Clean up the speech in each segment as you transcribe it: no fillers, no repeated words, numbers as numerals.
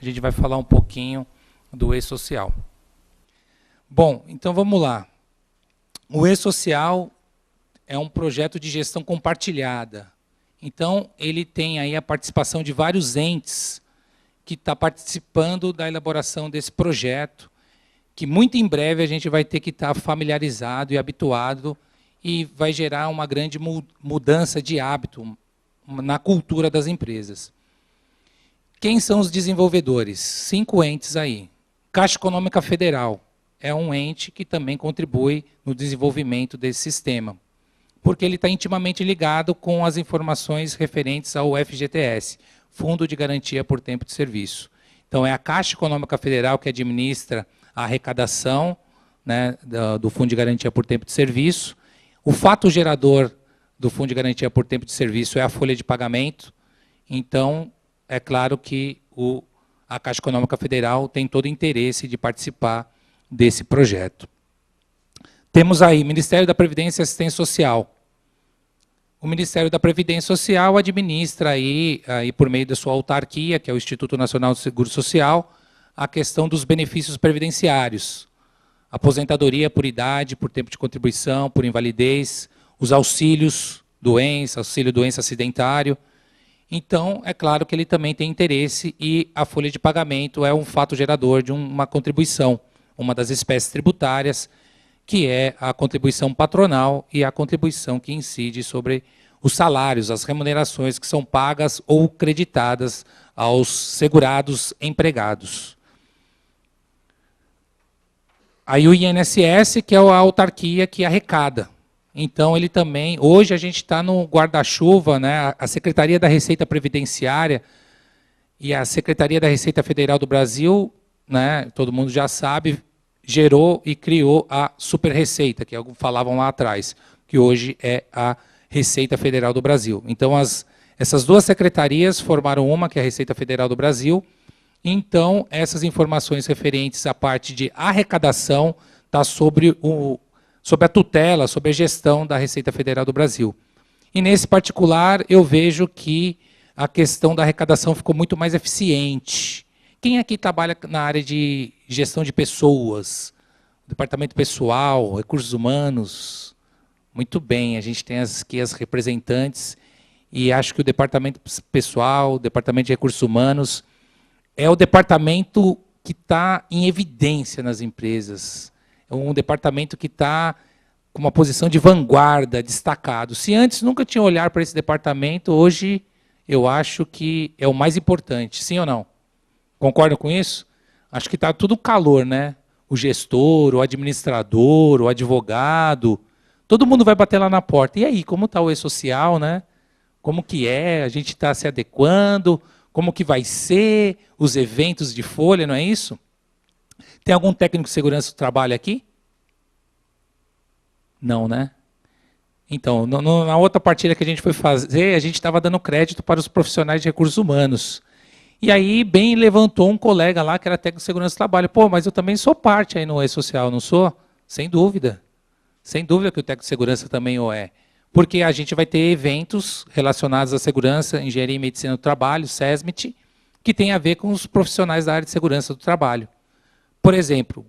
a gente vai falar um pouquinho do e-social. Bom, então vamos lá. O e-social é um projeto de gestão compartilhada. Então, ele tem aí a participação de vários entes que estão participando da elaboração desse projeto, que muito em breve a gente vai ter que estar familiarizado e habituado, e vai gerar uma grande mudança de hábito na cultura das empresas. Quem são os desenvolvedores? 5 entes aí. Caixa Econômica Federal é um ente que também contribui no desenvolvimento desse sistema, porque ele está intimamente ligado com as informações referentes ao FGTS, Fundo de Garantia por Tempo de Serviço. Então, é a Caixa Econômica Federal que administra a arrecadação, né, do Fundo de Garantia por Tempo de Serviço. O fato gerador do Fundo de Garantia por Tempo de Serviço é a folha de pagamento. Então, é claro que a Caixa Econômica Federal tem todo o interesse de participar desse projeto. Temos aí Ministério da Previdência e Assistência Social. O Ministério da Previdência Social administra aí por meio da sua autarquia, que é o Instituto Nacional do Seguro Social, a questão dos benefícios previdenciários. Aposentadoria por idade, por tempo de contribuição, por invalidez, os auxílios doença, auxílio doença acidentário. Então, é claro que ele também tem interesse e a folha de pagamento é um fato gerador de uma contribuição, uma das espécies tributárias, que é a contribuição patronal e a contribuição que incide sobre os salários, as remunerações que são pagas ou creditadas aos segurados empregados. Aí o INSS, que é a autarquia que arrecada. Então, ele também, hoje a gente está no guarda-chuva, né, a Secretaria da Receita Previdenciária e a Secretaria da Receita Federal do Brasil, né, todo mundo já sabe, gerou e criou a Super Receita, que falavam lá atrás, que hoje é a Receita Federal do Brasil. Então, essas duas secretarias formaram uma, que é a Receita Federal do Brasil. Então, essas informações referentes à parte de arrecadação está sobre a tutela, sobre a gestão da Receita Federal do Brasil. E, nesse particular, eu vejo que a questão da arrecadação ficou muito mais eficiente. Quem aqui trabalha na área de gestão de pessoas? Departamento pessoal, recursos humanos? Muito bem, a gente tem aqui as representantes, e acho que o departamento pessoal, o departamento de recursos humanos, é o departamento que está em evidência nas empresas. É um departamento que está com uma posição de vanguarda, destacado. Se antes nunca tinha olhar para esse departamento, hoje eu acho que é o mais importante. Sim ou não? Concordam com isso? Acho que está tudo calor, né? O gestor, o administrador, o advogado, todo mundo vai bater lá na porta. E aí, como está o e-social, né? Como que é? A gente está se adequando? Como que vai ser? Os eventos de folha, não é isso? Tem algum técnico de segurança do trabalho aqui? Não, né? Então, na outra partida que a gente foi fazer, a gente estava dando crédito para os profissionais de recursos humanos. E aí, bem, levantou um colega lá, que era técnico de segurança do trabalho. Pô, mas eu também sou parte aí no e-social, não sou? Sem dúvida. Sem dúvida que o técnico de segurança também o é. Porque a gente vai ter eventos relacionados à segurança, engenharia e medicina do trabalho, SESMIT, que tem a ver com os profissionais da área de segurança do trabalho. Por exemplo,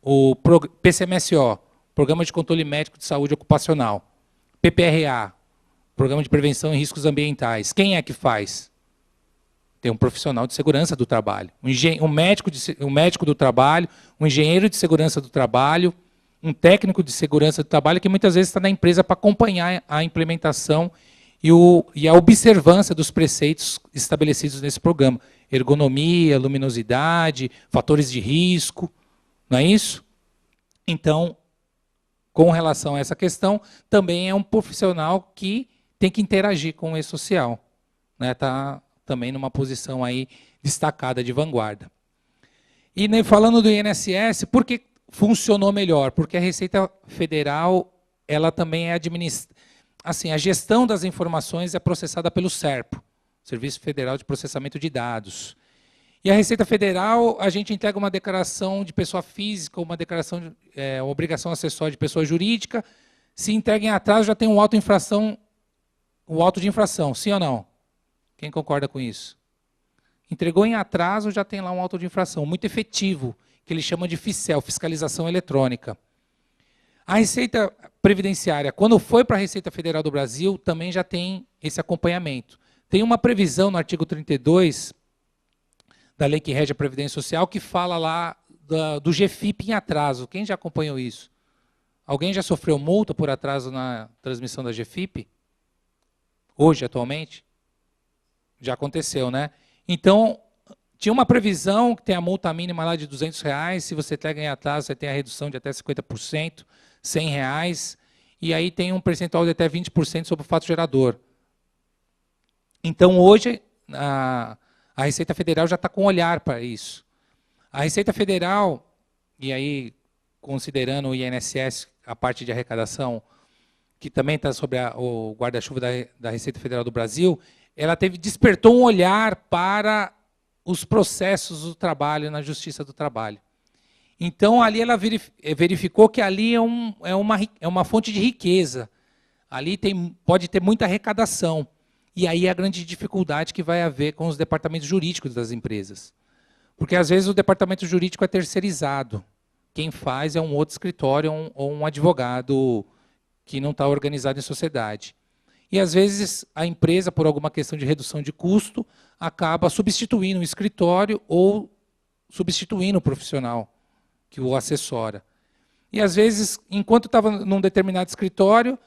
o PCMSO, Programa de Controle Médico de Saúde Ocupacional. PPRA, Programa de Prevenção em Riscos Ambientais. Quem é que faz? Tem um profissional de segurança do trabalho. Um médico do trabalho, um engenheiro de segurança do trabalho, um técnico de segurança do trabalho, que muitas vezes está na empresa para acompanhar a implementação e a observância dos preceitos estabelecidos nesse programa. Ergonomia, luminosidade, fatores de risco, não é isso? Então, com relação a essa questão, também é um profissional que tem que interagir com o e-social. Né? Tá também numa posição aí destacada de vanguarda. E falando do INSS, por que funcionou melhor? Porque a Receita Federal, ela também é assim, a gestão das informações é processada pelo SERPRO, Serviço Federal de Processamento de Dados. E a Receita Federal, a gente entrega uma declaração de pessoa física, uma declaração de uma obrigação acessória de pessoa jurídica. Se entrega em atraso, já tem um auto de infração, sim ou não? Quem concorda com isso? Entregou em atraso, já tem lá um auto de infração, muito efetivo, que ele chama de FICEL, Fiscalização Eletrônica. A Receita Previdenciária, quando foi para a Receita Federal do Brasil, também já tem esse acompanhamento. Tem uma previsão no artigo 32 da lei que rege a Previdência Social, que fala lá do GFIP em atraso. Quem já acompanhou isso? Alguém já sofreu multa por atraso na transmissão da GFIP? Hoje, atualmente? Já aconteceu, né? Então, tinha uma previsão que tem a multa mínima lá de R$200, se você entrega em atraso, você tem a redução de até 50%, R$100, e aí tem um percentual de até 20% sobre o fato gerador. Então, hoje, a Receita Federal já está com olhar para isso. A Receita Federal, e aí, considerando o INSS, a parte de arrecadação, que também está sob o guarda-chuva da Receita Federal do Brasil, ela despertou um olhar para os processos do trabalho na Justiça do Trabalho. Então, ali ela verificou que ali é uma fonte de riqueza. Ali pode ter muita arrecadação. E aí é a grande dificuldade que vai haver com os departamentos jurídicos das empresas. Porque, às vezes, o departamento jurídico é terceirizado. Quem faz é um outro escritório ou um advogado que não está organizado em sociedade. E, às vezes, a empresa, por alguma questão de redução de custo, acaba substituindo o escritório ou substituindo o profissional que o assessora. E, às vezes, enquanto estava num determinado escritório,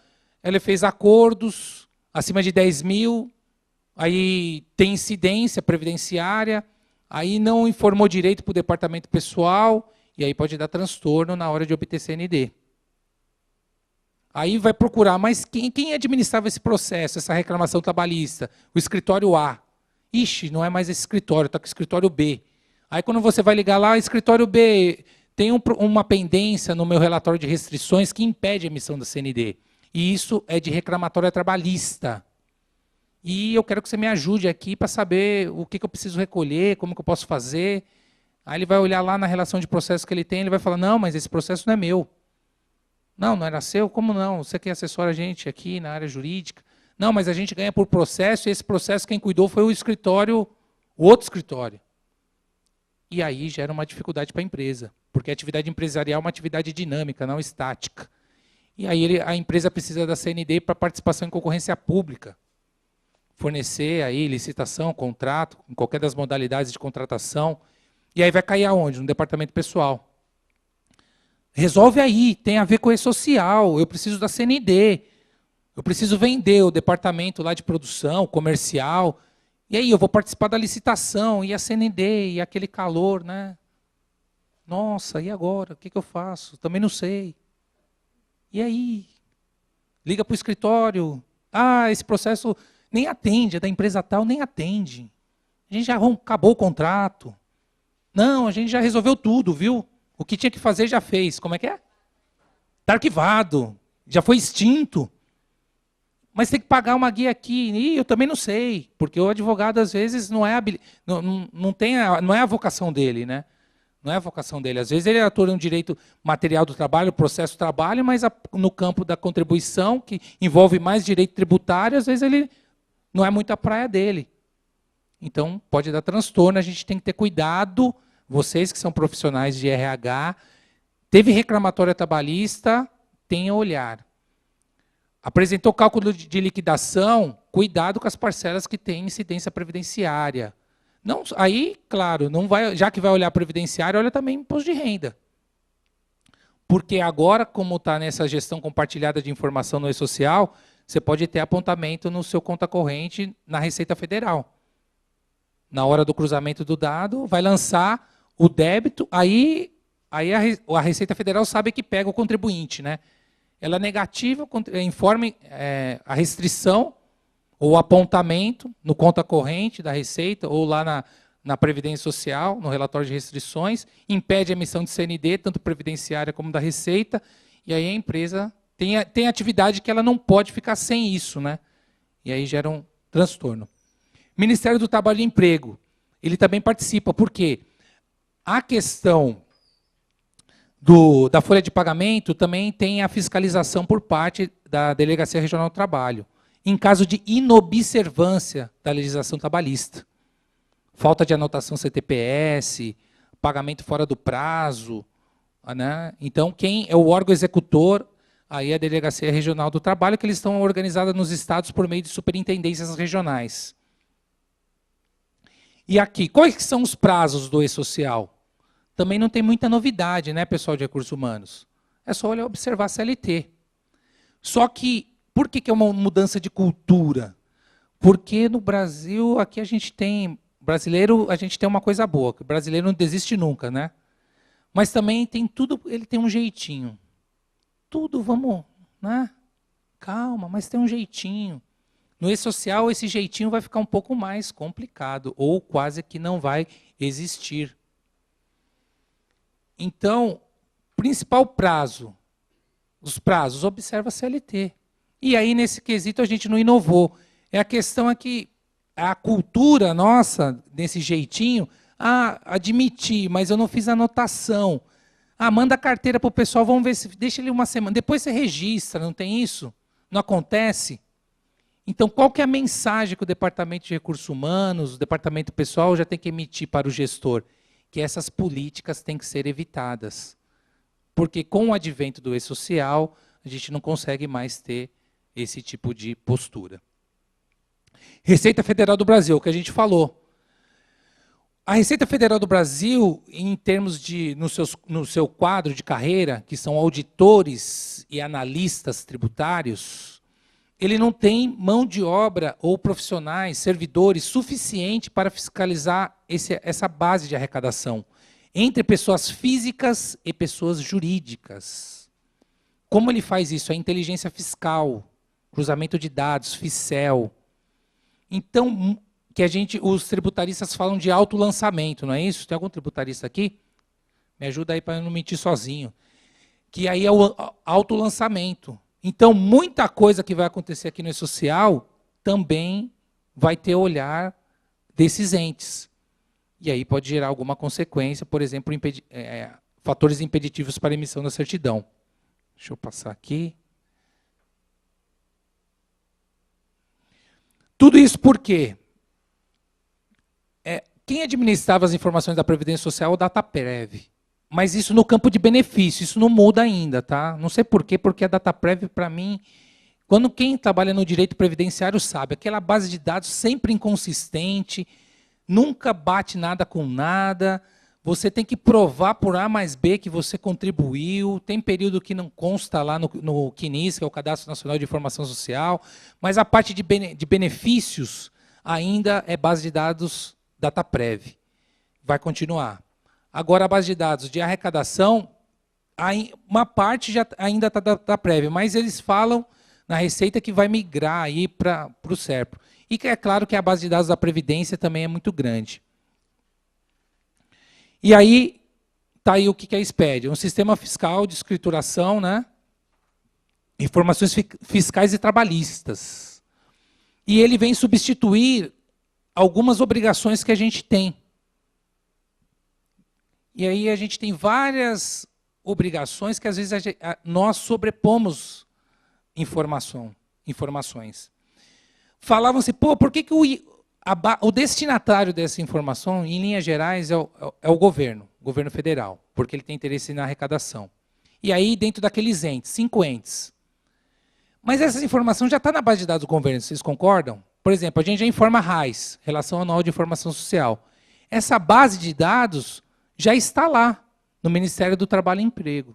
ela fez acordos acima de 10 mil, aí tem incidência previdenciária, aí não informou direito para o departamento pessoal, e aí pode dar transtorno na hora de obter CND. Aí vai procurar, mas quem administrava esse processo, essa reclamação trabalhista? O escritório A. Ixi, não é mais esse escritório, está com o escritório B. Aí quando você vai ligar lá, escritório B, tem uma pendência no meu relatório de restrições que impede a emissão da CND. E isso é de reclamatória trabalhista. E eu quero que você me ajude aqui para saber o que eu preciso recolher, como que eu posso fazer. Aí ele vai olhar lá na relação de processo que ele tem, ele vai falar, não, mas esse processo não é meu. Não, não era seu? Como não? Você que assessora a gente aqui na área jurídica. Não, mas a gente ganha por processo, e esse processo quem cuidou foi o escritório, o outro escritório. E aí gera uma dificuldade para a empresa, porque a atividade empresarial é uma atividade dinâmica, não estática. E aí a empresa precisa da CND para participação em concorrência pública. Fornecer aí licitação, contrato, em qualquer das modalidades de contratação. E aí vai cair aonde? No departamento pessoal. Resolve aí, tem a ver com o E-Social, eu preciso da CND, eu preciso vender o departamento lá de produção, comercial, e aí eu vou participar da licitação, e a CND, e aquele calor, né? Nossa, e agora? O que eu faço? Também não sei. E aí? Liga para o escritório, esse processo nem atende, é da empresa tal, nem atende. A gente já acabou o contrato. Não, a gente já resolveu tudo, viu? O que tinha que fazer já fez. Como é que é? Está arquivado, já foi extinto. Mas tem que pagar uma guia aqui. E eu também não sei, porque o advogado, às vezes, não é a vocação dele, né? Não é a vocação dele. Às vezes ele atua no direito material do trabalho, processo do trabalho, mas no campo da contribuição, que envolve mais direito tributário, às vezes ele não é muito a praia dele. Então, pode dar transtorno, a gente tem que ter cuidado. Vocês que são profissionais de RH, teve reclamatória trabalhista, tenha olhar. Apresentou cálculo de liquidação, cuidado com as parcelas que têm incidência previdenciária. Não, aí, claro, não vai, já que vai olhar previdenciário, olha também imposto de renda. Porque agora, como está nessa gestão compartilhada de informação no E-Social, você pode ter apontamento no seu conta corrente na Receita Federal. Na hora do cruzamento do dado, vai lançar o débito, aí a Receita Federal sabe que pega o contribuinte, né? Ela negativa, informa a restrição ou apontamento no conta corrente da Receita ou lá na Previdência Social, no relatório de restrições, impede a emissão de CND, tanto previdenciária como da Receita, e aí a empresa tem atividade que ela não pode ficar sem isso, né? E aí gera um transtorno. Ministério do Trabalho e Emprego, ele também participa, por quê? A questão da folha de pagamento também tem a fiscalização por parte da Delegacia Regional do Trabalho, em caso de inobservância da legislação trabalhista. falta de anotação CTPS, pagamento fora do prazo, né? Então, quem é o órgão executor, aí é a Delegacia Regional do Trabalho, que eles estão organizados nos estados por meio de superintendências regionais. E aqui, quais que são os prazos do e-social? Também não tem muita novidade, né, pessoal de recursos humanos? É só olhar, observar a CLT. Só que, por que é uma mudança de cultura? Porque no Brasil, aqui a gente tem... Brasileiro, a gente tem uma coisa boa, que o brasileiro não desiste nunca, né? Mas também tem tudo, ele tem um jeitinho. Tudo, vamos, né? Calma, mas tem um jeitinho. No e-social, esse jeitinho vai ficar um pouco mais complicado, ou quase que não vai existir. Então, principal prazo, os prazos, observa a CLT. E aí, nesse quesito, a gente não inovou. A questão é que a cultura nossa, desse jeitinho, admitir, mas eu não fiz anotação. Manda a carteira para o pessoal, vamos ver se deixa ele uma semana. Depois você registra, não tem isso? Não acontece? Então, qual que é a mensagem que o Departamento de Recursos Humanos, o Departamento Pessoal já tem que emitir para o gestor? Que essas políticas têm que ser evitadas. Porque com o advento do e-social, a gente não consegue mais ter esse tipo de postura. Receita Federal do Brasil, que a gente falou. A Receita Federal do Brasil, em termos de, no seu quadro de carreira, que são auditores e analistas tributários, ele não tem mão de obra ou profissionais, servidores, suficiente para fiscalizar essa base de arrecadação entre pessoas físicas e pessoas jurídicas. Como ele faz isso? A inteligência fiscal, cruzamento de dados, FICEL. Então, os tributaristas falam de autolançamento, não é isso? Tem algum tributarista aqui? Me ajuda aí para eu não mentir sozinho. Que aí é o autolançamento. Então, muita coisa que vai acontecer aqui no e-social também vai ter olhar desses entes. E aí pode gerar alguma consequência, por exemplo, fatores impeditivos para a emissão da certidão. Deixa eu passar aqui. Tudo isso por quê? Quem administrava as informações da Previdência Social é o Dataprev. Mas isso no campo de benefício, isso não muda ainda, tá? Não sei por quê, porque a Dataprev, para mim, quem trabalha no direito previdenciário sabe, aquela base de dados sempre inconsistente, nunca bate nada com nada, você tem que provar por A mais B que você contribuiu, tem período que não consta lá no CNIS, que é o Cadastro Nacional de Informação Social, mas a parte de benefícios ainda é base de dados Dataprev. Vai continuar. Agora, a base de dados de arrecadação, uma parte já ainda está Dataprev, mas eles falam na Receita que vai migrar aí para o SERPRO. E que é claro que a base de dados da Previdência também é muito grande. E aí, está aí o que é a SPED, um sistema fiscal de escrituração, né? Informações fiscais e trabalhistas. E ele vem substituir algumas obrigações que a gente tem. E aí a gente tem várias obrigações que às vezes nós sobrepomos informações. Falavam-se, por que o destinatário dessa informação, em linhas gerais, é o governo federal, porque ele tem interesse na arrecadação. E aí, dentro daqueles entes, 5 entes. Mas essa informação já está na base de dados do governo, vocês concordam? Por exemplo, a gente já informa a RAIS, Relação Anual de Informação Social. Essa base de dados já está lá, no Ministério do Trabalho e Emprego.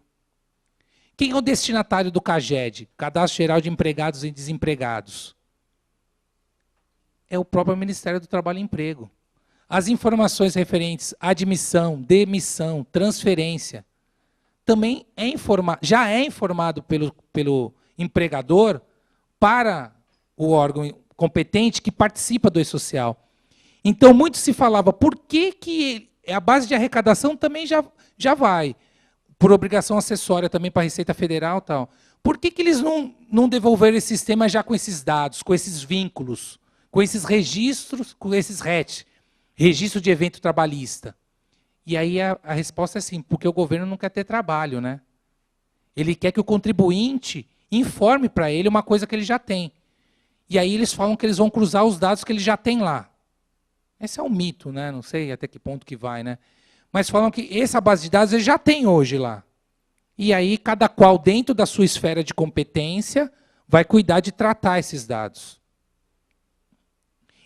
Quem é o destinatário do CAGED, Cadastro Geral de Empregados e Desempregados? É o próprio Ministério do Trabalho e Emprego. As informações referentes à admissão, demissão, transferência, também já é informado pelo empregador para o órgão competente que participa do e-social. Então, muito se falava, por que a base de arrecadação também já vai, por obrigação acessória também para a Receita Federal e tal. Por que eles não devolveram esse sistema já com esses dados, com esses vínculos, com esses registros, com esses RET, registro de evento trabalhista? E aí a resposta é sim, porque o governo não quer ter trabalho, né? Ele quer que o contribuinte informe para ele uma coisa que ele já tem. E aí eles falam que eles vão cruzar os dados que ele já tem lá. Esse é um mito, né? Não sei até que ponto que vai, né? Mas falam que essa base de dados ele já tem hoje lá. E aí, cada qual, dentro da sua esfera de competência, vai cuidar de tratar esses dados.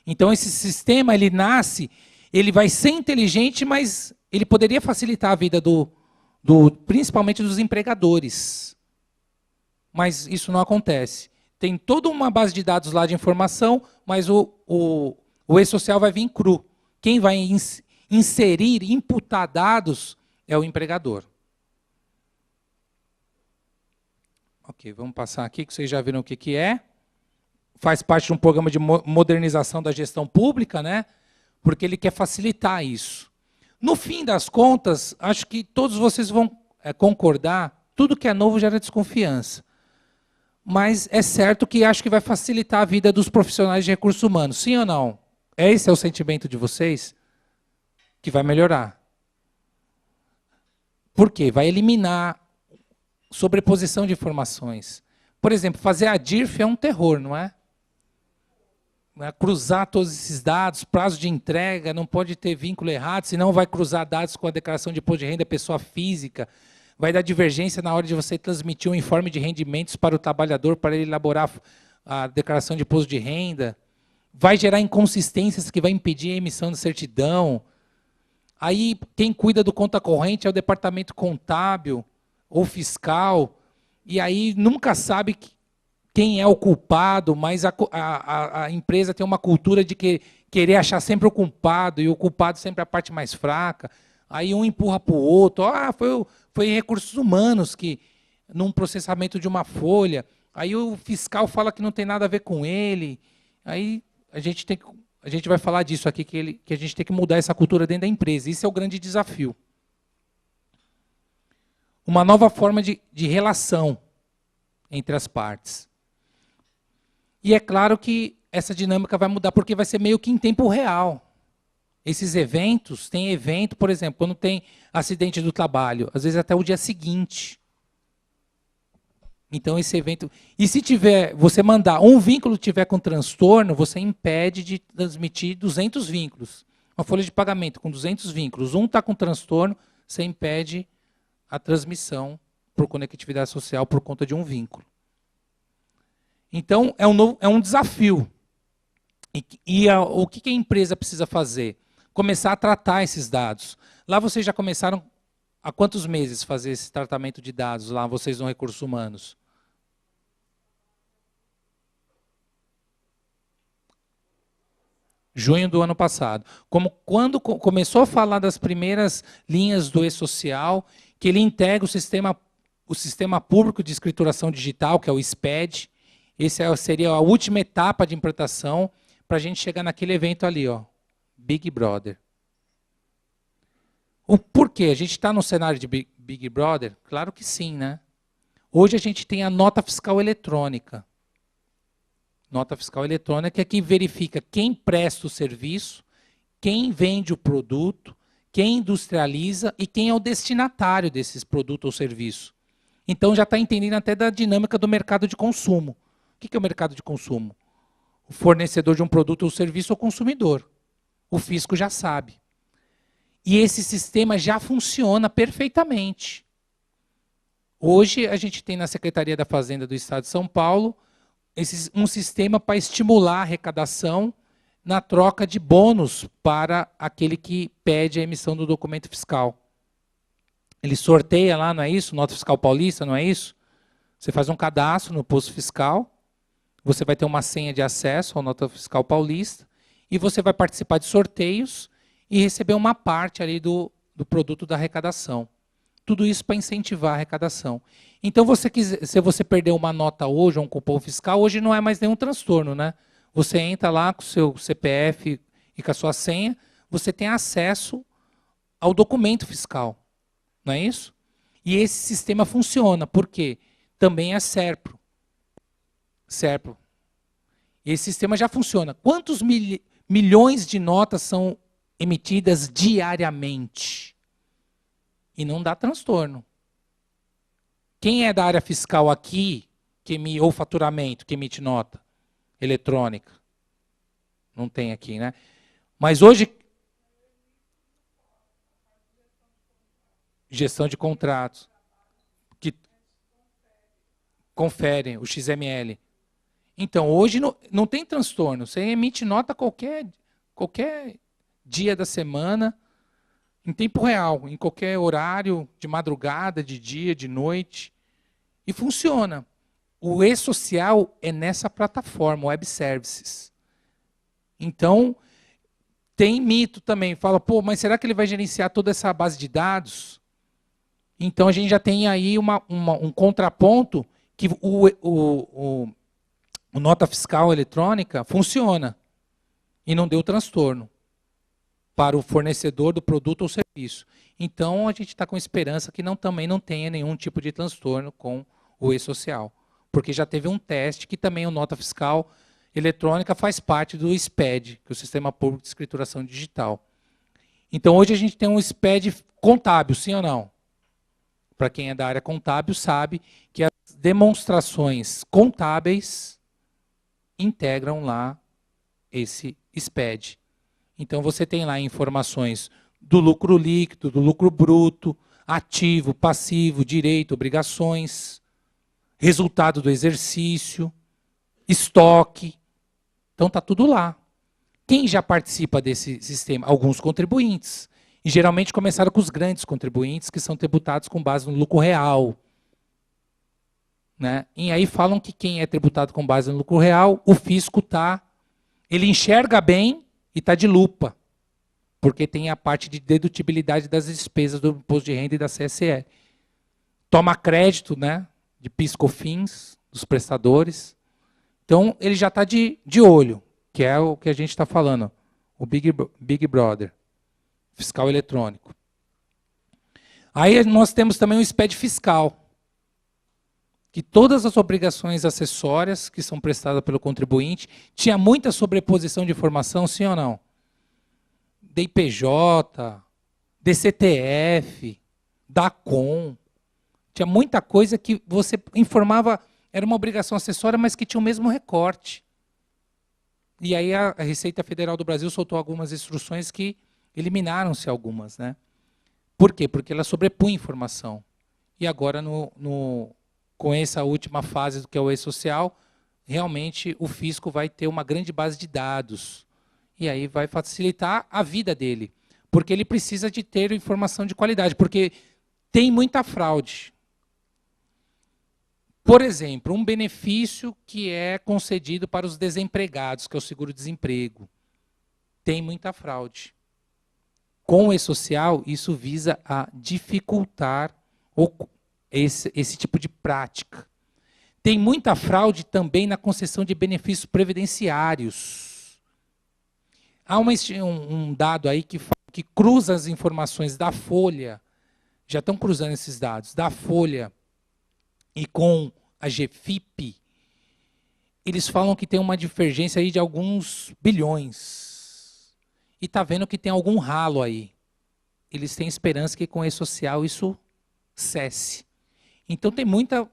Então, esse sistema, ele nasce, ele vai ser inteligente, mas ele poderia facilitar a vida principalmente dos empregadores. Mas isso não acontece. Tem toda uma base de dados lá de informação, mas o e-social vai vir cru. Quem vai inserir, imputar dados é o empregador. Ok, vamos passar aqui, que vocês já viram o que é. Faz parte de um programa de modernização da gestão pública, né? Porque ele quer facilitar isso. No fim das contas, acho que todos vocês vão concordar, tudo que é novo gera desconfiança. Mas é certo que acho que vai facilitar a vida dos profissionais de recursos humanos. Sim ou não? Esse é o sentimento de vocês? Que vai melhorar. Por quê? Vai eliminar sobreposição de informações. Por exemplo, fazer a DIRF é um terror, não é? Cruzar todos esses dados, prazo de entrega, não pode ter vínculo errado, senão vai cruzar dados com a declaração de imposto de renda pessoa física, vai dar divergência na hora de você transmitir um informe de rendimentos para o trabalhador, para ele elaborar a declaração de imposto de renda, vai gerar inconsistências que vai impedir a emissão de certidão. Aí, quem cuida do conta corrente é o departamento contábil ou fiscal, e aí nunca sabe quem é o culpado, mas a empresa tem uma cultura de querer achar sempre o culpado, e o culpado sempre é a parte mais fraca. Aí um empurra para o outro. Foi recursos humanos que, num processamento de uma folha, aí o fiscal fala que não tem nada a ver com ele. Aí a gente vai falar disso aqui, que a gente tem que mudar essa cultura dentro da empresa. Isso é o grande desafio. Uma nova forma de relação entre as partes. E é claro que essa dinâmica vai mudar, porque vai ser meio que em tempo real. Esses eventos, tem evento, por exemplo, quando tem acidente do trabalho, às vezes até o dia seguinte. Então esse evento... E se você mandar um vínculo tiver com transtorno, você impede de transmitir 200 vínculos. Uma folha de pagamento com 200 vínculos, um está com transtorno, você impede a transmissão por conectividade social por conta de um vínculo. Então, é um desafio. O que a empresa precisa fazer? Começar a tratar esses dados. Lá vocês já começaram há quantos meses fazer esse tratamento de dados, lá vocês no Recursos Humanos? Junho do ano passado. Quando começou a falar das primeiras linhas do e-social, que ele integra o sistema público de escrituração digital, que é o SPED. Essa seria a última etapa de implantação para a gente chegar naquele evento ali, ó, Big Brother. Por quê? A gente está no cenário de Big Brother? Claro que sim, né? Hoje a gente tem a nota fiscal eletrônica. Nota fiscal eletrônica é que verifica quem presta o serviço, quem vende o produto, quem industrializa e quem é o destinatário desses produtos ou serviços. Então já está entendendo até da dinâmica do mercado de consumo. O que é o mercado de consumo? O fornecedor de um produto ou serviço é o consumidor. O fisco já sabe. E esse sistema já funciona perfeitamente. Hoje a gente tem na Secretaria da Fazenda do Estado de São Paulo um sistema para estimular a arrecadação na troca de bônus para aquele que pede a emissão do documento fiscal. Ele sorteia lá, não é isso? Nota Fiscal Paulista, não é isso? Você faz um cadastro no posto fiscal, você vai ter uma senha de acesso ao Nota Fiscal Paulista e você vai participar de sorteios e receber uma parte ali do produto da arrecadação. Tudo isso para incentivar a arrecadação. Então, se você perder uma nota hoje, ou um cupom fiscal, hoje não é mais nenhum transtorno, né? Você entra lá com o seu CPF e com a sua senha, você tem acesso ao documento fiscal. Não é isso? E esse sistema funciona. Por quê? Também é SERPRO. SERPRO. Esse sistema já funciona. Quantos milhões de notas são emitidas diariamente? E não dá transtorno. Quem é da área fiscal aqui, ou faturamento, que emite nota eletrônica? Não tem aqui, né? Mas hoje, Gestão de contratos, que conferem o XML. Então, hoje não tem transtorno. Você emite nota qualquer dia da semana, em tempo real, em qualquer horário, de madrugada, de dia, de noite. E funciona. O e-social é nessa plataforma, Web Services. Então, tem mito também. Fala, pô, mas será que ele vai gerenciar toda essa base de dados? Então, a gente já tem aí um contraponto que o nota fiscal eletrônica funciona e não deu transtorno para o fornecedor do produto ou serviço. Então, a gente está com esperança que também não tenha nenhum tipo de transtorno com o e-social. Porque já teve um teste que também o nota fiscal eletrônica faz parte do SPED, que é o Sistema Público de Escrituração Digital. Então, hoje a gente tem um SPED contábil, sim ou não? Para quem é da área contábil sabe que as demonstrações contábeis integram lá esse SPED. Então, você tem lá informações do lucro líquido, do lucro bruto, ativo, passivo, direito, obrigações, resultado do exercício, estoque. Então, está tudo lá. Quem já participa desse sistema? Alguns contribuintes. E, geralmente, começaram com os grandes contribuintes, que são tributados com base no lucro real. Né? E aí falam que quem é tributado com base no lucro real, o fisco ele enxerga bem e está de lupa, porque tem a parte de dedutibilidade das despesas do imposto de renda e da CSE. Toma crédito, né, de PIS/COFINS, dos prestadores. Então, ele já está de olho, que é o que a gente está falando, o Big Brother, fiscal eletrônico. Aí nós temos também o SPED fiscal, que todas as obrigações acessórias que são prestadas pelo contribuinte, tinha muita sobreposição de informação, sim ou não? DIPJ, DCTF, DACOM, tinha muita coisa que você informava, era uma obrigação acessória, mas que tinha o mesmo recorte. E aí a Receita Federal do Brasil soltou algumas instruções que eliminaram-se algumas, né? Por quê? Porque ela sobrepunha informação. E agora, com essa última fase, que é o e-social, realmente o fisco vai ter uma grande base de dados. E aí vai facilitar a vida dele. Porque ele precisa de ter informação de qualidade. Porque tem muita fraude. Por exemplo, um benefício que é concedido para os desempregados, que é o seguro-desemprego. Tem muita fraude. Com o e-social, isso visa a dificultar esse tipo de prática. Tem muita fraude também na concessão de benefícios previdenciários. Há um dado aí que cruza as informações da Folha, já estão cruzando esses dados, da Folha e com a GFIP, eles falam que tem uma divergência aí de alguns bilhões. E está vendo que tem algum ralo aí. Eles têm esperança que com o e-social isso cesse. Então tem muita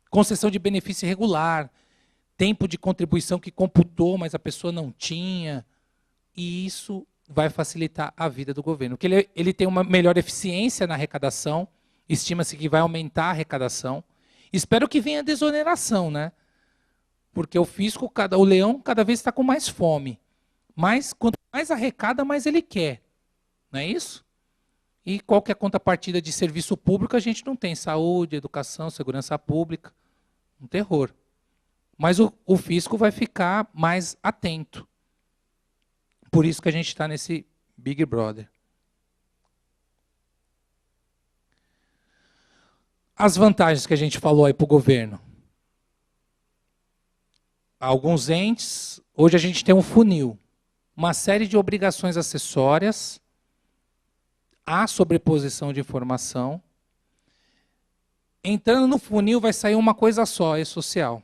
concessão de benefício irregular, tempo de contribuição que computou, mas a pessoa não tinha. E isso vai facilitar a vida do governo. Porque ele tem uma melhor eficiência na arrecadação, estima-se que vai aumentar a arrecadação. Espero que venha a desoneração, né? Porque o fisco, o leão, cada vez está com mais fome. Mas quanto mais arrecada, mais ele quer. Não é isso? E qual que é a contrapartida de serviço público? A gente não tem saúde, educação, segurança pública. Um terror. Mas o fisco vai ficar mais atento. Por isso que a gente está nesse Big Brother. As vantagens que a gente falou aí para o governo. Alguns entes, hoje a gente tem um funil. Uma série de obrigações acessórias, há sobreposição de informação. Entrando no funil vai sair uma coisa só, e-social.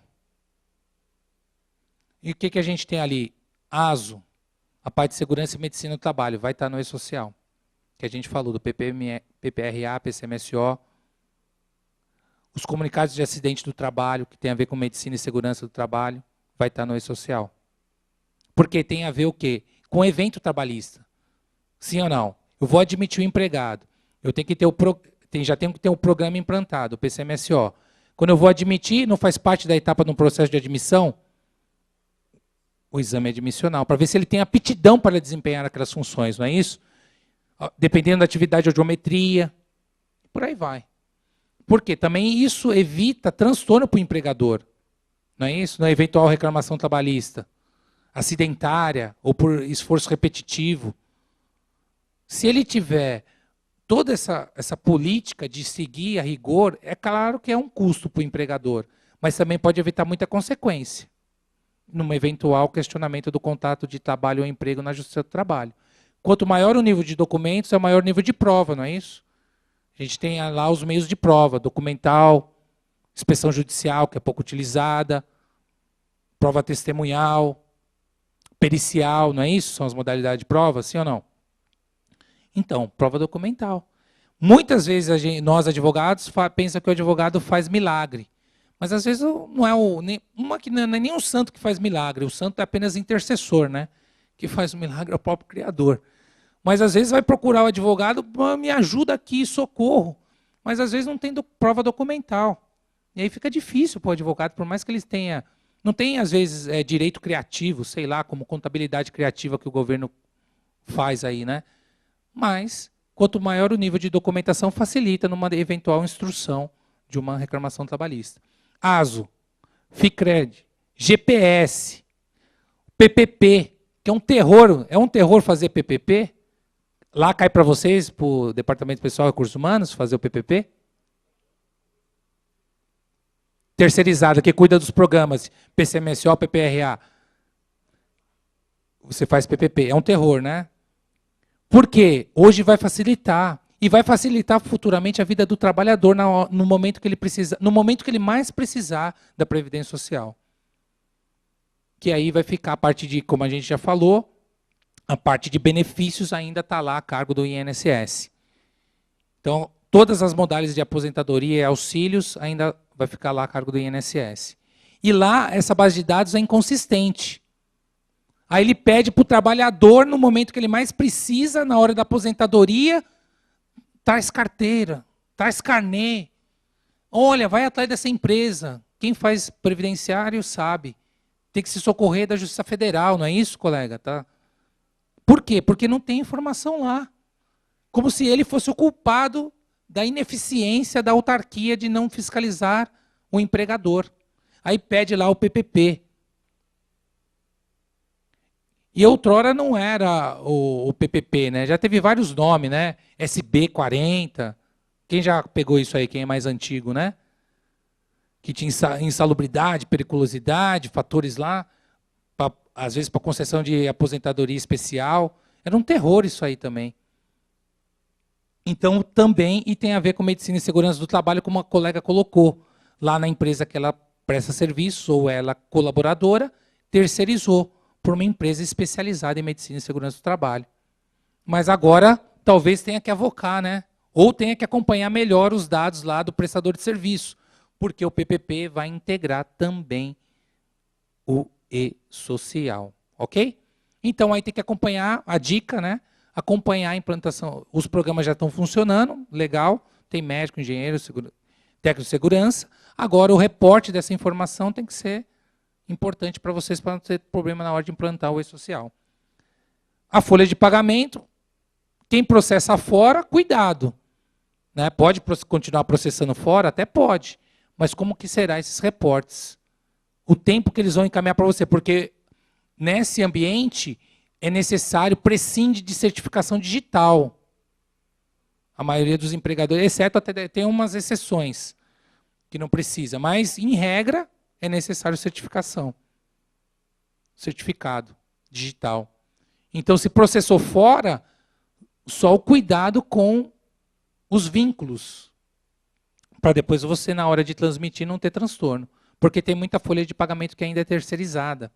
E o que a gente tem ali? ASO, a parte de segurança e medicina do trabalho, vai estar no e-social. Que a gente falou do PPRA, PCMSO. Os comunicados de acidente do trabalho, que tem a ver com medicina e segurança do trabalho, vai estar no e-social. Porque tem a ver o quê? Com evento trabalhista. Sim ou não? Eu vou admitir o empregado. Eu tenho que ter já tenho que ter um programa implantado, o PCMSO. Quando eu vou admitir, não faz parte da etapa de um processo de admissão, o exame admissional, para ver se ele tem aptidão para desempenhar aquelas funções, não é isso? Dependendo da atividade de audiometria, por aí vai. Por quê? Também isso evita transtorno para o empregador, não é isso? Na eventual reclamação trabalhista, acidentária ou por esforço repetitivo. Se ele tiver toda essa política de seguir a rigor, é claro que é um custo para o empregador, mas também pode evitar muita consequência num eventual questionamento do contrato de trabalho ou emprego na Justiça do Trabalho. Quanto maior o nível de documentos, é o maior nível de prova, não é isso? A gente tem lá os meios de prova, documental, inspeção judicial, que é pouco utilizada, prova testemunhal, pericial, não é isso? São as modalidades de prova, sim ou não? Então, prova documental. Muitas vezes nós, advogados, pensamos que o advogado faz milagre. Mas às vezes não é nem um santo que faz milagre, o santo é apenas intercessor, né? Que faz o milagre é o próprio Criador. Mas às vezes vai procurar o advogado, me ajuda aqui, socorro. Mas às vezes não tem prova documental. E aí fica difícil para o advogado, por mais que eles tenham. Não tem, às vezes, direito criativo, sei lá, como contabilidade criativa que o governo faz aí, né? Mas, quanto maior o nível de documentação, facilita numa eventual instrução de uma reclamação trabalhista. ASO, FICRED, GPS, PPP, que é um terror fazer PPP. Lá cai para vocês, para o Departamento Pessoal e Recursos Humanos, fazer o PPP. Terceirizada, que cuida dos programas, PCMSO, PPRA. Você faz PPP, é um terror, né? Por quê? Hoje vai facilitar. E vai facilitar futuramente a vida do trabalhador no momento que ele precisa, no momento que ele mais precisar da Previdência Social. Que aí vai ficar a parte de, como a gente já falou, a parte de benefícios ainda está lá a cargo do INSS. Então, todas as modalidades de aposentadoria e auxílios ainda vai ficar lá a cargo do INSS. E lá, essa base de dados é inconsistente. Aí ele pede para o trabalhador, no momento que ele mais precisa, na hora da aposentadoria, traz carteira, traz carnê. Olha, vai atrás dessa empresa. Quem faz previdenciário sabe. Tem que se socorrer da Justiça Federal, não é isso, colega? Tá? Por quê? Porque não tem informação lá. Como se ele fosse o culpado da ineficiência da autarquia de não fiscalizar o empregador. Aí pede lá o PPP. E outrora não era o PPP, né? Já teve vários nomes, né? SB40. Quem já pegou isso aí? Quem é mais antigo, né? Que tinha insalubridade, periculosidade, fatores lá, às vezes para concessão de aposentadoria especial. Era um terror isso aí também. Então, também, e tem a ver com medicina e segurança do trabalho, como a colega colocou, lá na empresa que ela presta serviço, ou ela colaboradora, terceirizou por uma empresa especializada em medicina e segurança do trabalho. Mas agora, talvez tenha que avocar, né? Ou tenha que acompanhar melhor os dados lá do prestador de serviço, porque o PPP vai integrar também o e-social, ok? Então, aí tem que acompanhar a dica, né? Acompanhar a implantação. Os programas já estão funcionando, legal, tem médico, engenheiro, técnico de segurança. Agora, o reporte dessa informação tem que ser importante para vocês, para não ter problema na hora de implantar o e-social. A folha de pagamento, quem processa fora, cuidado. Né? Pode continuar processando fora? Até pode. Mas como que será esses reportes? O tempo que eles vão encaminhar para você, porque nesse ambiente é necessário, prescinde de certificação digital. A maioria dos empregadores, exceto até tem umas exceções que não precisa, mas em regra é necessário certificação. Certificado digital. Então, se processou fora, só o cuidado com os vínculos, para depois você, na hora de transmitir, não ter transtorno. Porque tem muita folha de pagamento que ainda é terceirizada.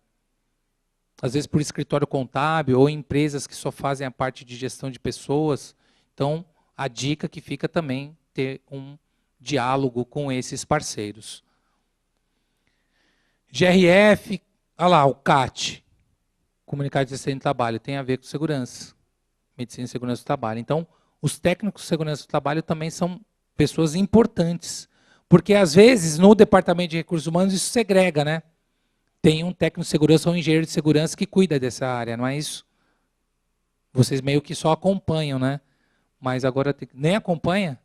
Às vezes por escritório contábil ou empresas que só fazem a parte de gestão de pessoas. Então, a dica que fica também ter um diálogo com esses parceiros. GRF, olha lá, o CAT, Comunicado de Assistência de Trabalho, tem a ver com segurança, medicina e segurança do trabalho. Então, os técnicos de segurança do trabalho também são pessoas importantes. Porque, às vezes, no departamento de recursos humanos, isso segrega, né? Tem um técnico de segurança ou um engenheiro de segurança que cuida dessa área, não é isso? Vocês meio que só acompanham, né? Mas agora nem acompanha?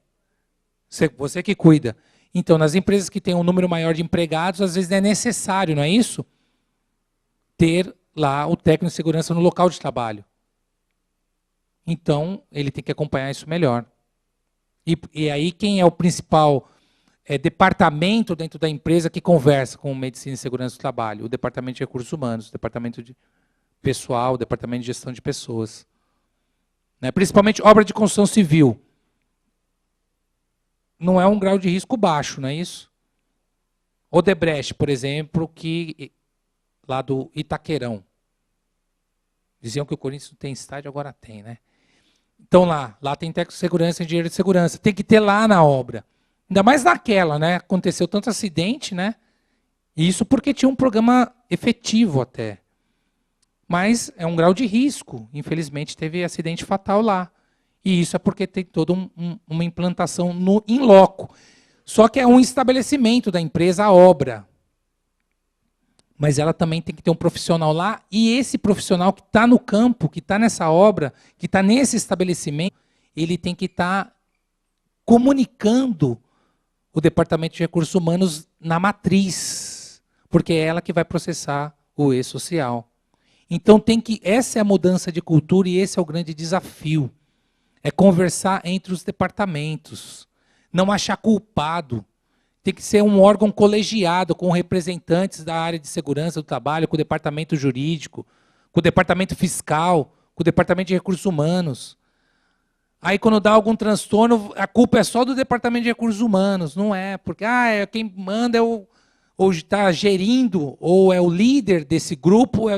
Você que cuida. Então, nas empresas que têm um número maior de empregados, às vezes é necessário, não é isso? Ter lá o técnico de segurança no local de trabalho. Então, ele tem que acompanhar isso melhor. E aí, quem é o principal departamento dentro da empresa que conversa com medicina e segurança do trabalho? O departamento de recursos humanos, o departamento de pessoal, o departamento de gestão de pessoas. Né? Principalmente obra de construção civil. Não é um grau de risco baixo, não é isso? Odebrecht, por exemplo, que lá do Itaquerão. Diziam que o Corinthians não tem estádio, agora tem, né? Então lá tem técnico de segurança e engenheiro de segurança. Tem que ter lá na obra. Ainda mais naquela, né? Aconteceu tanto acidente, né? E isso porque tinha um programa efetivo até. Mas é um grau de risco. Infelizmente teve acidente fatal lá. E isso é porque tem toda uma implantação in loco. Só que é um estabelecimento da empresa, a obra. Mas ela também tem que ter um profissional lá. E esse profissional que está no campo, que está nessa obra, que está nesse estabelecimento, ele tem que estar comunicando o Departamento de Recursos Humanos na matriz. Porque é ela que vai processar o E-Social. Então essa é a mudança de cultura e esse é o grande desafio. É conversar entre os departamentos. Não achar culpado. Tem que ser um órgão colegiado com representantes da área de segurança do trabalho, com o departamento jurídico, com o departamento fiscal, com o departamento de recursos humanos. Aí quando dá algum transtorno, a culpa é só do departamento de recursos humanos. Não é, porque quem manda ou está gerindo, ou é o líder desse grupo, ou é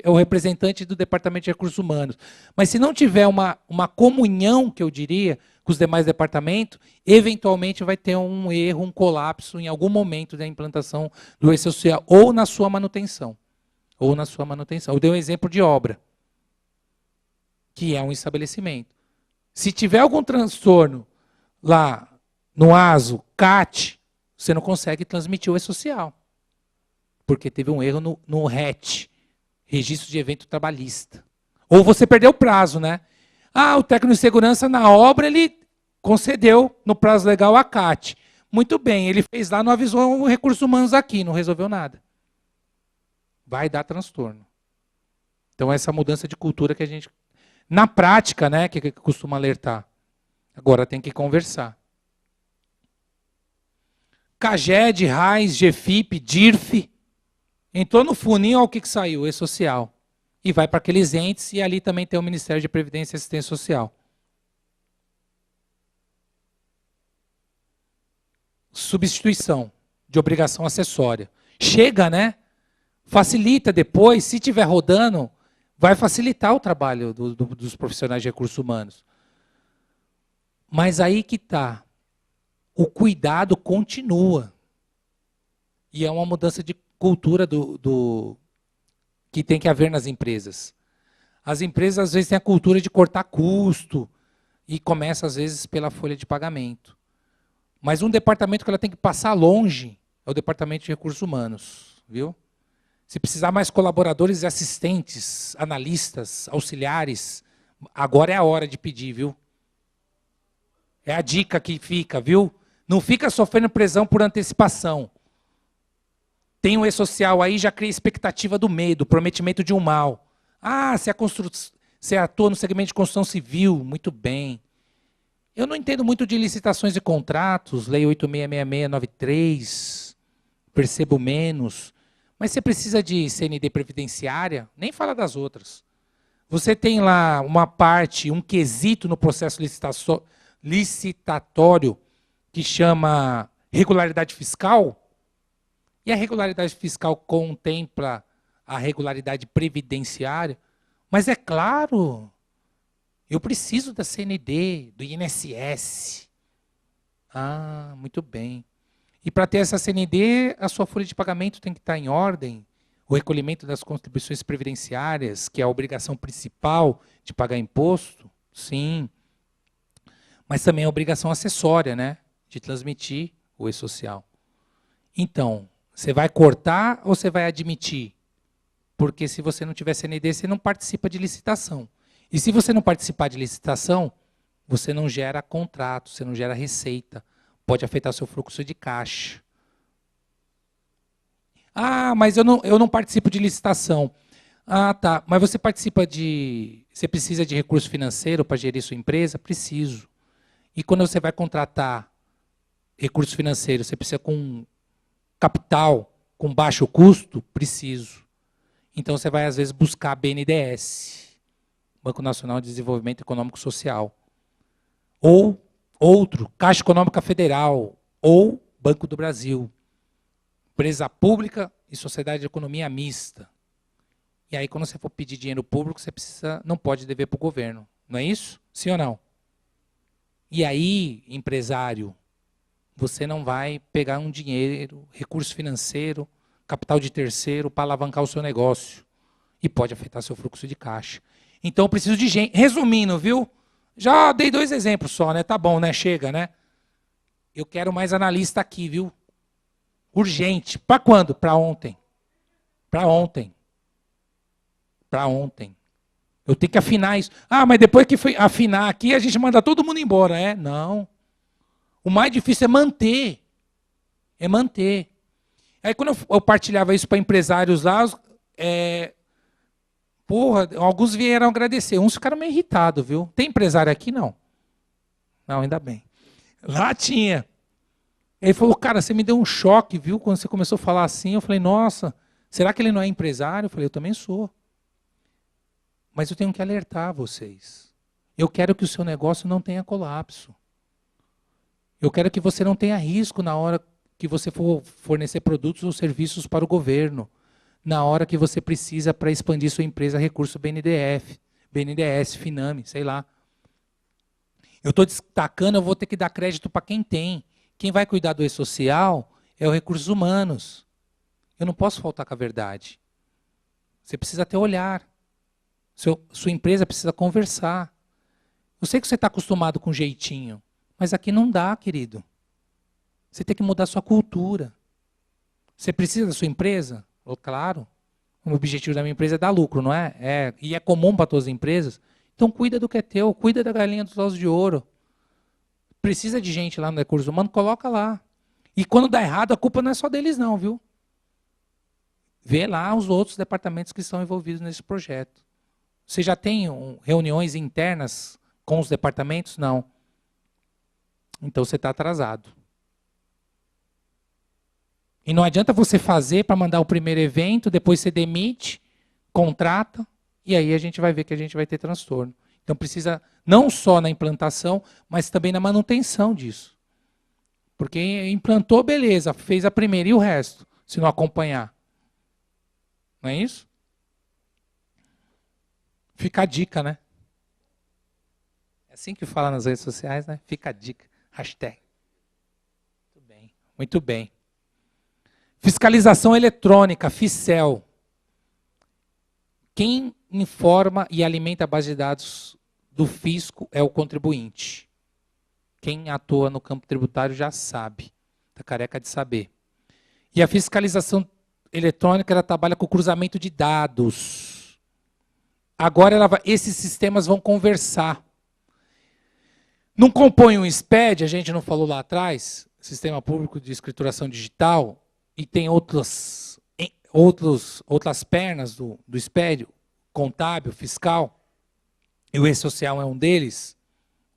o representante do departamento de recursos humanos. Mas se não tiver uma comunhão, que eu diria, com os demais departamentos, eventualmente vai ter um erro, um colapso em algum momento da implantação do E-Social, ou na sua manutenção. Ou na sua manutenção. Eu dei um exemplo de obra, que é um estabelecimento. Se tiver algum transtorno lá no ASO, CAT, você não consegue transmitir o E-Social. Porque teve um erro no RET, Registro de Evento Trabalhista. Ou você perdeu o prazo, né? O técnico de segurança na obra, ele concedeu no prazo legal a CAT. Muito bem, ele fez lá, não avisou o recursos humanos aqui, não resolveu nada. Vai dar transtorno. Então, essa mudança de cultura que a gente, na prática, né, que costuma alertar. Agora tem que conversar. CAGED, RAIS, GFIP, DIRF, entrou no funil, olha o que saiu, E-Social. E vai para aqueles entes, e ali também tem o Ministério de Previdência e Assistência Social. Substituição de obrigação acessória. Chega, né? Facilita depois, se estiver rodando, vai facilitar o trabalho dos profissionais de recursos humanos. Mas aí que está. O cuidado continua. E é uma mudança de cultura que tem que haver nas empresas. As empresas, às vezes, têm a cultura de cortar custo e começa, às vezes, pela folha de pagamento. Mas um departamento que ela tem que passar longe é o departamento de recursos humanos. Viu? Se precisar mais colaboradores e assistentes, analistas, auxiliares, agora é a hora de pedir, viu? É a dica que fica, viu? Não fica sofrendo prisão por antecipação. Tem um E-Social aí, já cria expectativa do medo, prometimento de um mal. Você atua no segmento de construção civil, muito bem. Eu não entendo muito de licitações e contratos, Lei 866693, percebo menos. Mas você precisa de CND previdenciária? Nem fala das outras. Você tem lá uma parte, um quesito no processo licitatório que chama regularidade fiscal? E a regularidade fiscal contempla a regularidade previdenciária? Mas é claro, eu preciso da CND, do INSS. Muito bem. E para ter essa CND, a sua folha de pagamento tem que estar em ordem. O recolhimento das contribuições previdenciárias, que é a obrigação principal de pagar imposto, sim. Mas também é obrigação acessória, né? De transmitir o e-social. Então, você vai cortar ou você vai admitir? Porque se você não tiver CND, você não participa de licitação. E se você não participar de licitação, você não gera contrato, você não gera receita. Pode afetar seu fluxo de caixa. Ah, mas eu não participo de licitação. Ah, tá. Mas você participa de... Você precisa de recurso financeiro para gerir sua empresa? Preciso. E quando você vai contratar recurso financeiro, você precisa com capital, com baixo custo? Preciso. Então você vai, às vezes, buscar BNDES, Banco Nacional de Desenvolvimento Econômico e Social. Ou outro, Caixa Econômica Federal, ou Banco do Brasil. Empresa pública e sociedade de economia mista. E aí, quando você for pedir dinheiro público, você não pode dever para o governo. Não é isso? Sim ou não? E aí, empresário, você não vai pegar um dinheiro, recurso financeiro, capital de terceiro, para alavancar o seu negócio. E pode afetar seu fluxo de caixa. Então, eu preciso de gente. Resumindo, viu? Já dei 2 exemplos só, né? Tá bom, né? Chega, né? Eu quero mais analista aqui, viu? Urgente. Para quando? Para ontem. Para ontem. Para ontem. Eu tenho que afinar isso. Ah, mas depois que foi afinar aqui, a gente manda todo mundo embora. É? Não. O mais difícil é manter. É manter. Aí quando eu partilhava isso para empresários lá, alguns vieram agradecer. Uns ficaram meio irritados, viu? Tem empresário aqui? Não. Não, ainda bem. Lá tinha. Ele falou, cara, você me deu um choque, viu? Quando você começou a falar assim, eu falei, nossa, será que ele não é empresário? Eu falei, eu também sou. Mas eu tenho que alertar vocês. Eu quero que o seu negócio não tenha colapso. Eu quero que você não tenha risco na hora que você for fornecer produtos ou serviços para o governo. Na hora que você precisa para expandir sua empresa, recurso BNDES, Finame, sei lá. Eu estou destacando, eu vou ter que dar crédito para quem tem. Quem vai cuidar do e-social é o recursos humanos. Eu não posso faltar com a verdade. Você precisa ter olhar. Sua empresa precisa conversar. Eu sei que você está acostumado com jeitinho, mas aqui não dá, querido. Você tem que mudar sua cultura. Você precisa da sua empresa? Oh, claro. O objetivo da minha empresa é dar lucro, não é? E é comum para todas as empresas. Então cuida do que é teu, cuida da galinha dos ovos de ouro. Precisa de gente lá no recurso humano, coloca lá. E quando dá errado, a culpa não é só deles não, viu? Vê lá os outros departamentos que estão envolvidos nesse projeto. Você já tem reuniões internas com os departamentos? Não. Então você está atrasado. E não adianta você fazer para mandar o primeiro evento, depois você demite, contrata, e aí a gente vai ver que a gente vai ter transtorno. Então precisa, não só na implantação, mas também na manutenção disso. Porque implantou, beleza, fez a primeira, e o resto, se não acompanhar? Não é isso? Fica a dica, né? É assim que fala nas redes sociais, né? Fica a dica. Hashtag. Muito bem. Muito bem. Fiscalização eletrônica, FICEL. Quem informa e alimenta a base de dados do fisco é o contribuinte. Quem atua no campo tributário já sabe. Está careca de saber. E a fiscalização eletrônica, ela trabalha com cruzamento de dados. Agora esses sistemas vão conversar. Não compõe um SPED, a gente não falou lá atrás, Sistema Público de Escrituração Digital, e tem outras pernas do SPED, contábil, fiscal, e o e-social é um deles,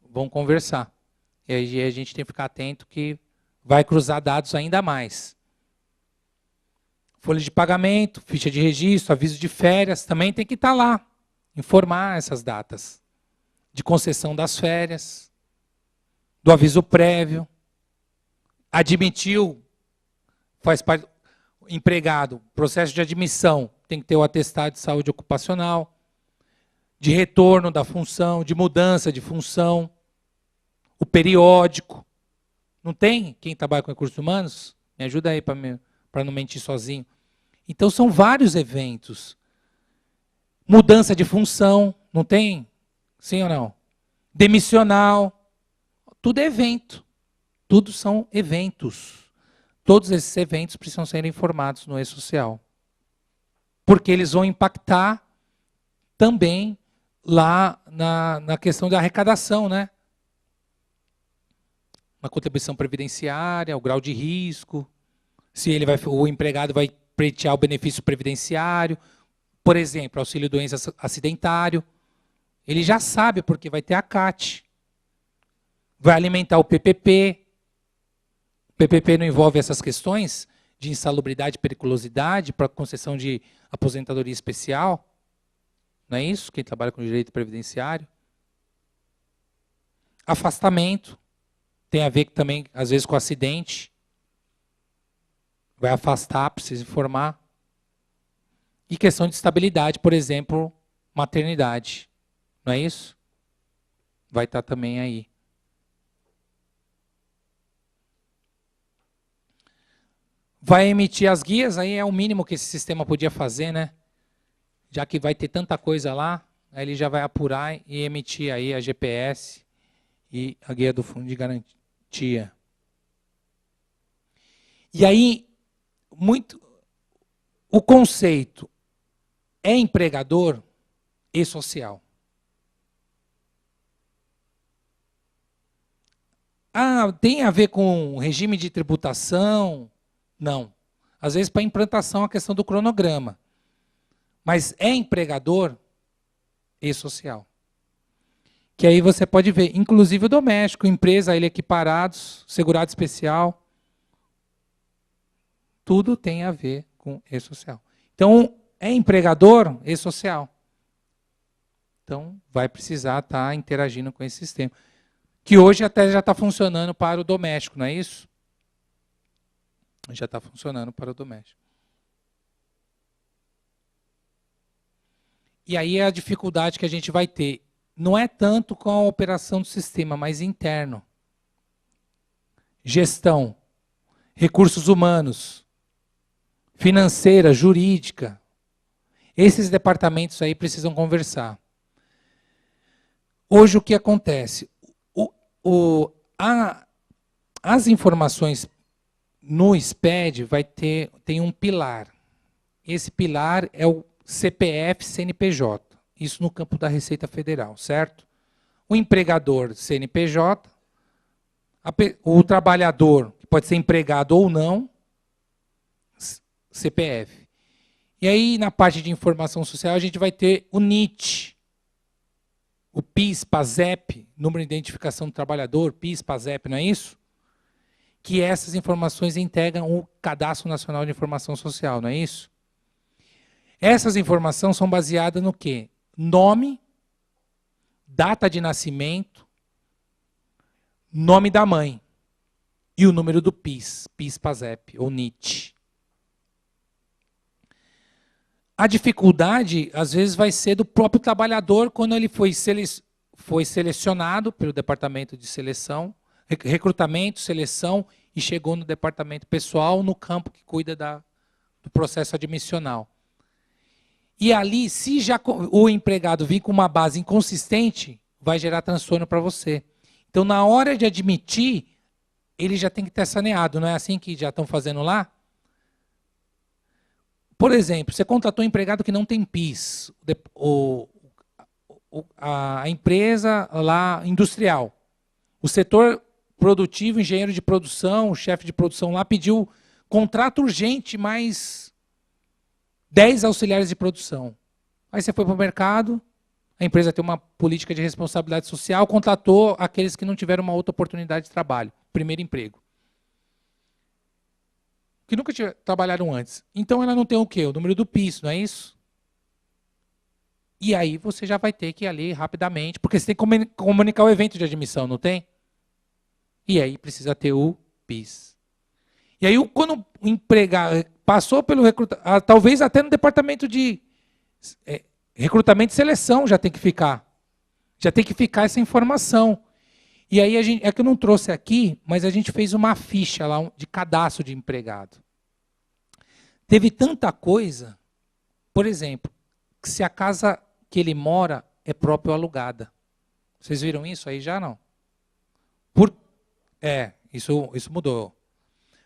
vão conversar. E aí a gente tem que ficar atento que vai cruzar dados ainda mais. Folha de pagamento, ficha de registro, aviso de férias, também tem que estar lá, informar essas datas. De concessão das férias, do aviso prévio, admitiu, faz parte, empregado, processo de admissão, tem que ter o atestado de saúde ocupacional, de retorno da função, de mudança de função, o periódico. Não tem? Quem trabalha com recursos humanos? Me ajuda aí para não mentir sozinho. Então são vários eventos. Mudança de função, não tem? Sim ou não? Demissional. tudo é evento. Tudo são eventos. Todos esses eventos precisam ser informados no e-social. Porque eles vão impactar também lá na questão da arrecadação, né? Na contribuição previdenciária, o grau de risco, se o empregado vai pleitear o benefício previdenciário, por exemplo, auxílio doença acidentário. Ele já sabe porque vai ter a CAT. Vai alimentar o PPP. O PPP não envolve essas questões de insalubridade e periculosidade para concessão de aposentadoria especial. Não é isso? Quem trabalha com direito previdenciário. Afastamento. Tem a ver também, às vezes, com acidente. Vai afastar, precisa informar. E questão de estabilidade, por exemplo, maternidade. Não é isso? Vai estar também aí. Vai emitir as guias, aí é o mínimo que esse sistema podia fazer, né? Já que vai ter tanta coisa lá, aí ele já vai apurar e emitir aí a GPS e a guia do fundo de garantia. E aí, o conceito é empregador e social. Ah, tem a ver com regime de tributação? Não. Às vezes para implantação a questão do cronograma. Mas é empregador e social. Que aí você pode ver, inclusive o doméstico, empresa, ele equiparados, segurado especial. Tudo tem a ver com e-social. Então, é empregador e social. Então, vai precisar estar interagindo com esse sistema. Que hoje até já está funcionando para o doméstico, não é isso? Já está funcionando para o doméstico. E aí é a dificuldade que a gente vai ter. Não é tanto com a operação do sistema, mas interno. Gestão, recursos humanos, financeira, jurídica. Esses departamentos aí precisam conversar. Hoje o que acontece? As informações no SPED tem um pilar. Esse pilar é o CPF CNPJ. Isso no campo da Receita Federal, certo? O empregador CNPJ, o trabalhador, que pode ser empregado ou não, CPF. E aí, na parte de informação social, a gente vai ter o NIT, o PIS, PASEP, número de identificação do trabalhador, PIS, PASEP, não é isso? Que essas informações integram o Cadastro Nacional de Informação Social, não é isso? Essas informações são baseadas no quê? Nome, data de nascimento, nome da mãe e o número do PIS, PIS-PASEP ou NIT. A dificuldade, às vezes, vai ser do próprio trabalhador quando ele foi selecionado pelo departamento de seleção, recrutamento, seleção, e chegou no departamento pessoal, no campo que cuida do processo admissional. E ali, se já o empregado vir com uma base inconsistente, vai gerar transtorno para você. Então, na hora de admitir, ele já tem que ter saneado, não é assim que já estão fazendo lá? Por exemplo, você contratou um empregado que não tem PIS, a empresa lá industrial, o setor produtivo, engenheiro de produção, o chefe de produção lá pediu contrato urgente, mais 10 auxiliares de produção. Aí você foi para o mercado, a empresa tem uma política de responsabilidade social, contratou aqueles que não tiveram uma outra oportunidade de trabalho, primeiro emprego. Que nunca trabalharam antes. Então ela não tem o quê? O número do PIS, não é isso? E aí você já vai ter que ir ali rapidamente, porque você tem que comunicar o evento de admissão, não tem? E aí precisa ter o PIS. E aí quando o empregado passou pelo recrutamento, talvez até no departamento de recrutamento e seleção já tem que ficar. Já tem que ficar essa informação. E aí, é que eu não trouxe aqui, mas a gente fez uma ficha lá de cadastro de empregado. Teve tanta coisa, por exemplo, que se a casa que ele mora é próprio alugada. Vocês viram isso aí já não? Por, isso mudou.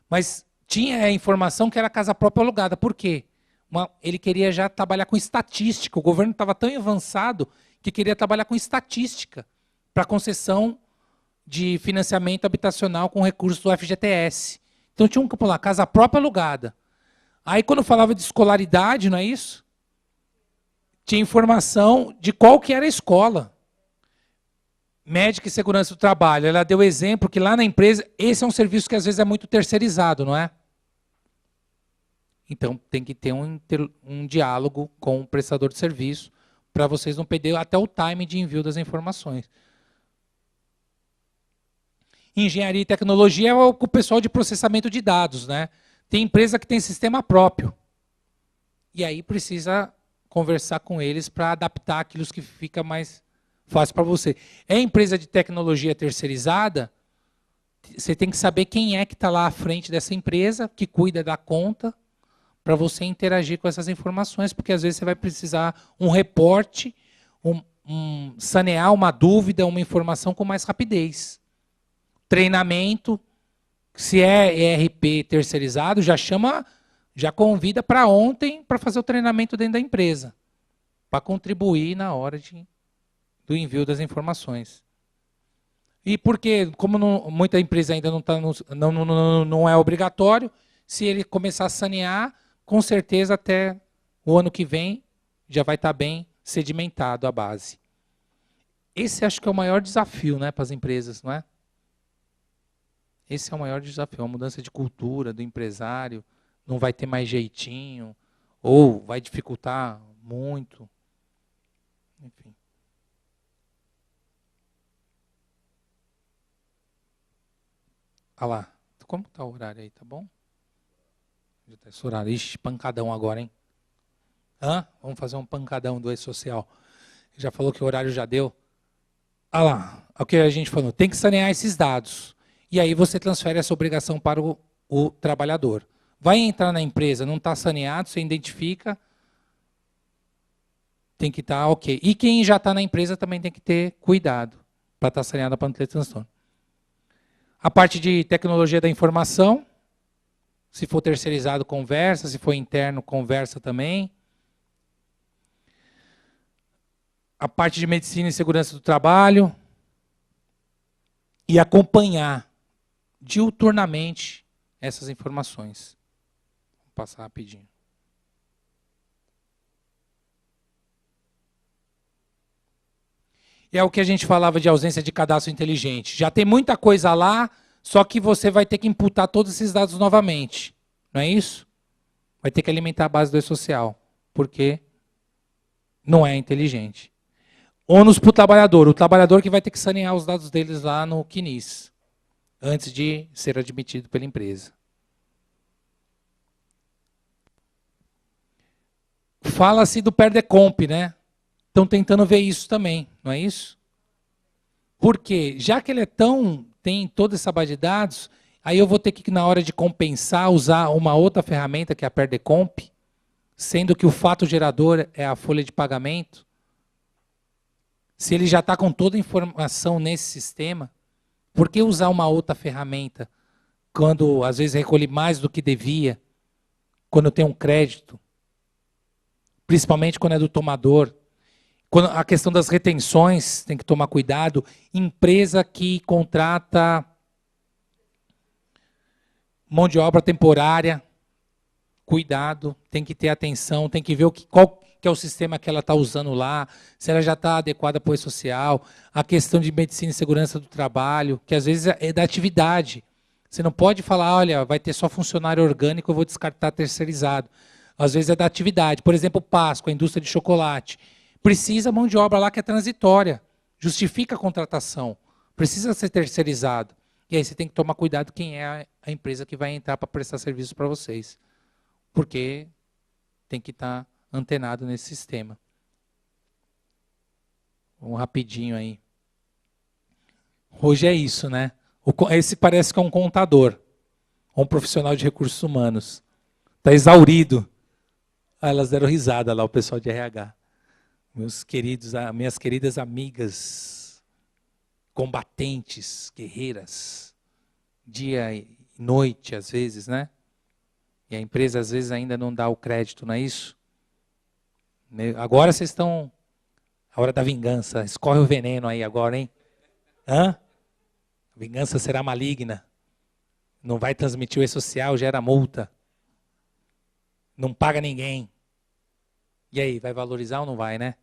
Mas tinha a informação que era casa própria alugada. Por quê? Ele queria já trabalhar com estatística. O governo estava tão avançado que queria trabalhar com estatística para concessão de financiamento habitacional com recursos do FGTS. Então tinha um campo lá, casa própria alugada. Aí quando falava de escolaridade, não é isso? Tinha informação de qual que era a escola. Médica e segurança do trabalho. Ela deu exemplo que lá na empresa, esse é um serviço que às vezes é muito terceirizado, não é? Então tem que ter um diálogo com o prestador de serviço para vocês não perderem até o time de envio das informações. Engenharia e tecnologia é o pessoal de processamento de dados, né? Tem empresa que tem sistema próprio. E aí precisa conversar com eles para adaptar aquilo que fica mais fácil para você. É empresa de tecnologia terceirizada, você tem que saber quem é que está lá à frente dessa empresa, que cuida da conta, para você interagir com essas informações, porque às vezes você vai precisar um reporte, sanear uma dúvida, uma informação com mais rapidez. Treinamento, se é ERP terceirizado, já convida para ontem para fazer o treinamento dentro da empresa, para contribuir na hora do envio das informações. E porque, como muita empresa ainda não é obrigatório, se ele começar a sanear, com certeza até o ano que vem já vai estar bem sedimentado a base. Esse acho que é o maior desafio, né, para as empresas, não é? Esse é o maior desafio, a mudança de cultura do empresário, não vai ter mais jeitinho, ou vai dificultar muito. Enfim. Olha lá, como está o horário aí, tá bom? Já está esse horário. Ixi, pancadão agora, hein? Vamos fazer um pancadão do E-Social. Já falou que o horário já deu. Olha lá, o que a gente falou, tem que sanear esses dados. E aí você transfere essa obrigação para o trabalhador. Vai entrar na empresa, não está saneado, você identifica, tem que estar ok. E quem já está na empresa também tem que ter cuidado para estar saneado para não ter transtorno. A parte de tecnologia da informação, se for terceirizado, conversa, se for interno, conversa também. A parte de medicina e segurança do trabalho. E acompanhar diuturnamente essas informações. Vou passar rapidinho. É o que a gente falava de ausência de cadastro inteligente. Já tem muita coisa lá, só que você vai ter que imputar todos esses dados novamente. Não é isso? Vai ter que alimentar a base do E-Social, porque não é inteligente. Ônus para o trabalhador que vai ter que sanear os dados deles lá no CNIS, antes de ser admitido pela empresa. Fala-se do PERDECOMP, né? Estão tentando ver isso também, não é isso? Porque, já que ele tem toda essa base de dados, aí eu vou ter que, na hora de compensar, usar uma outra ferramenta, que é a PERDECOMP, sendo que o fato gerador é a folha de pagamento. Se ele já está com toda a informação nesse sistema, por que usar uma outra ferramenta quando, às vezes, recolhe mais do que devia, quando tem um crédito? Principalmente quando é do tomador. Quando a questão das retenções, tem que tomar cuidado. Empresa que contrata mão de obra temporária, cuidado, tem que ter atenção, tem que ver qual que é o sistema que ela está usando lá, se ela já está adequada para o E-Social, a questão de medicina e segurança do trabalho, que às vezes é da atividade. Você não pode falar, olha, vai ter só funcionário orgânico, eu vou descartar terceirizado. Às vezes é da atividade. Por exemplo, Páscoa, a indústria de chocolate. Precisa mão de obra lá que é transitória. Justifica a contratação. Precisa ser terceirizado. E aí você tem que tomar cuidado quem é a empresa que vai entrar para prestar serviço para vocês. Porque tem que estar antenado nesse sistema. Vamos rapidinho aí. Hoje é isso, né? Esse parece que é um contador. Ou um profissional de recursos humanos. Está exaurido. Elas deram risada lá, o pessoal de RH. Minhas queridas amigas combatentes, guerreiras, dia e noite, às vezes, né? E a empresa, às vezes, ainda não dá o crédito, não é isso? Agora vocês estão... A hora da vingança. Escorre o veneno aí agora, hein? Hã? A vingança será maligna. Não vai transmitir o e-social, gera multa. Não paga ninguém. E aí, vai valorizar ou não vai, né?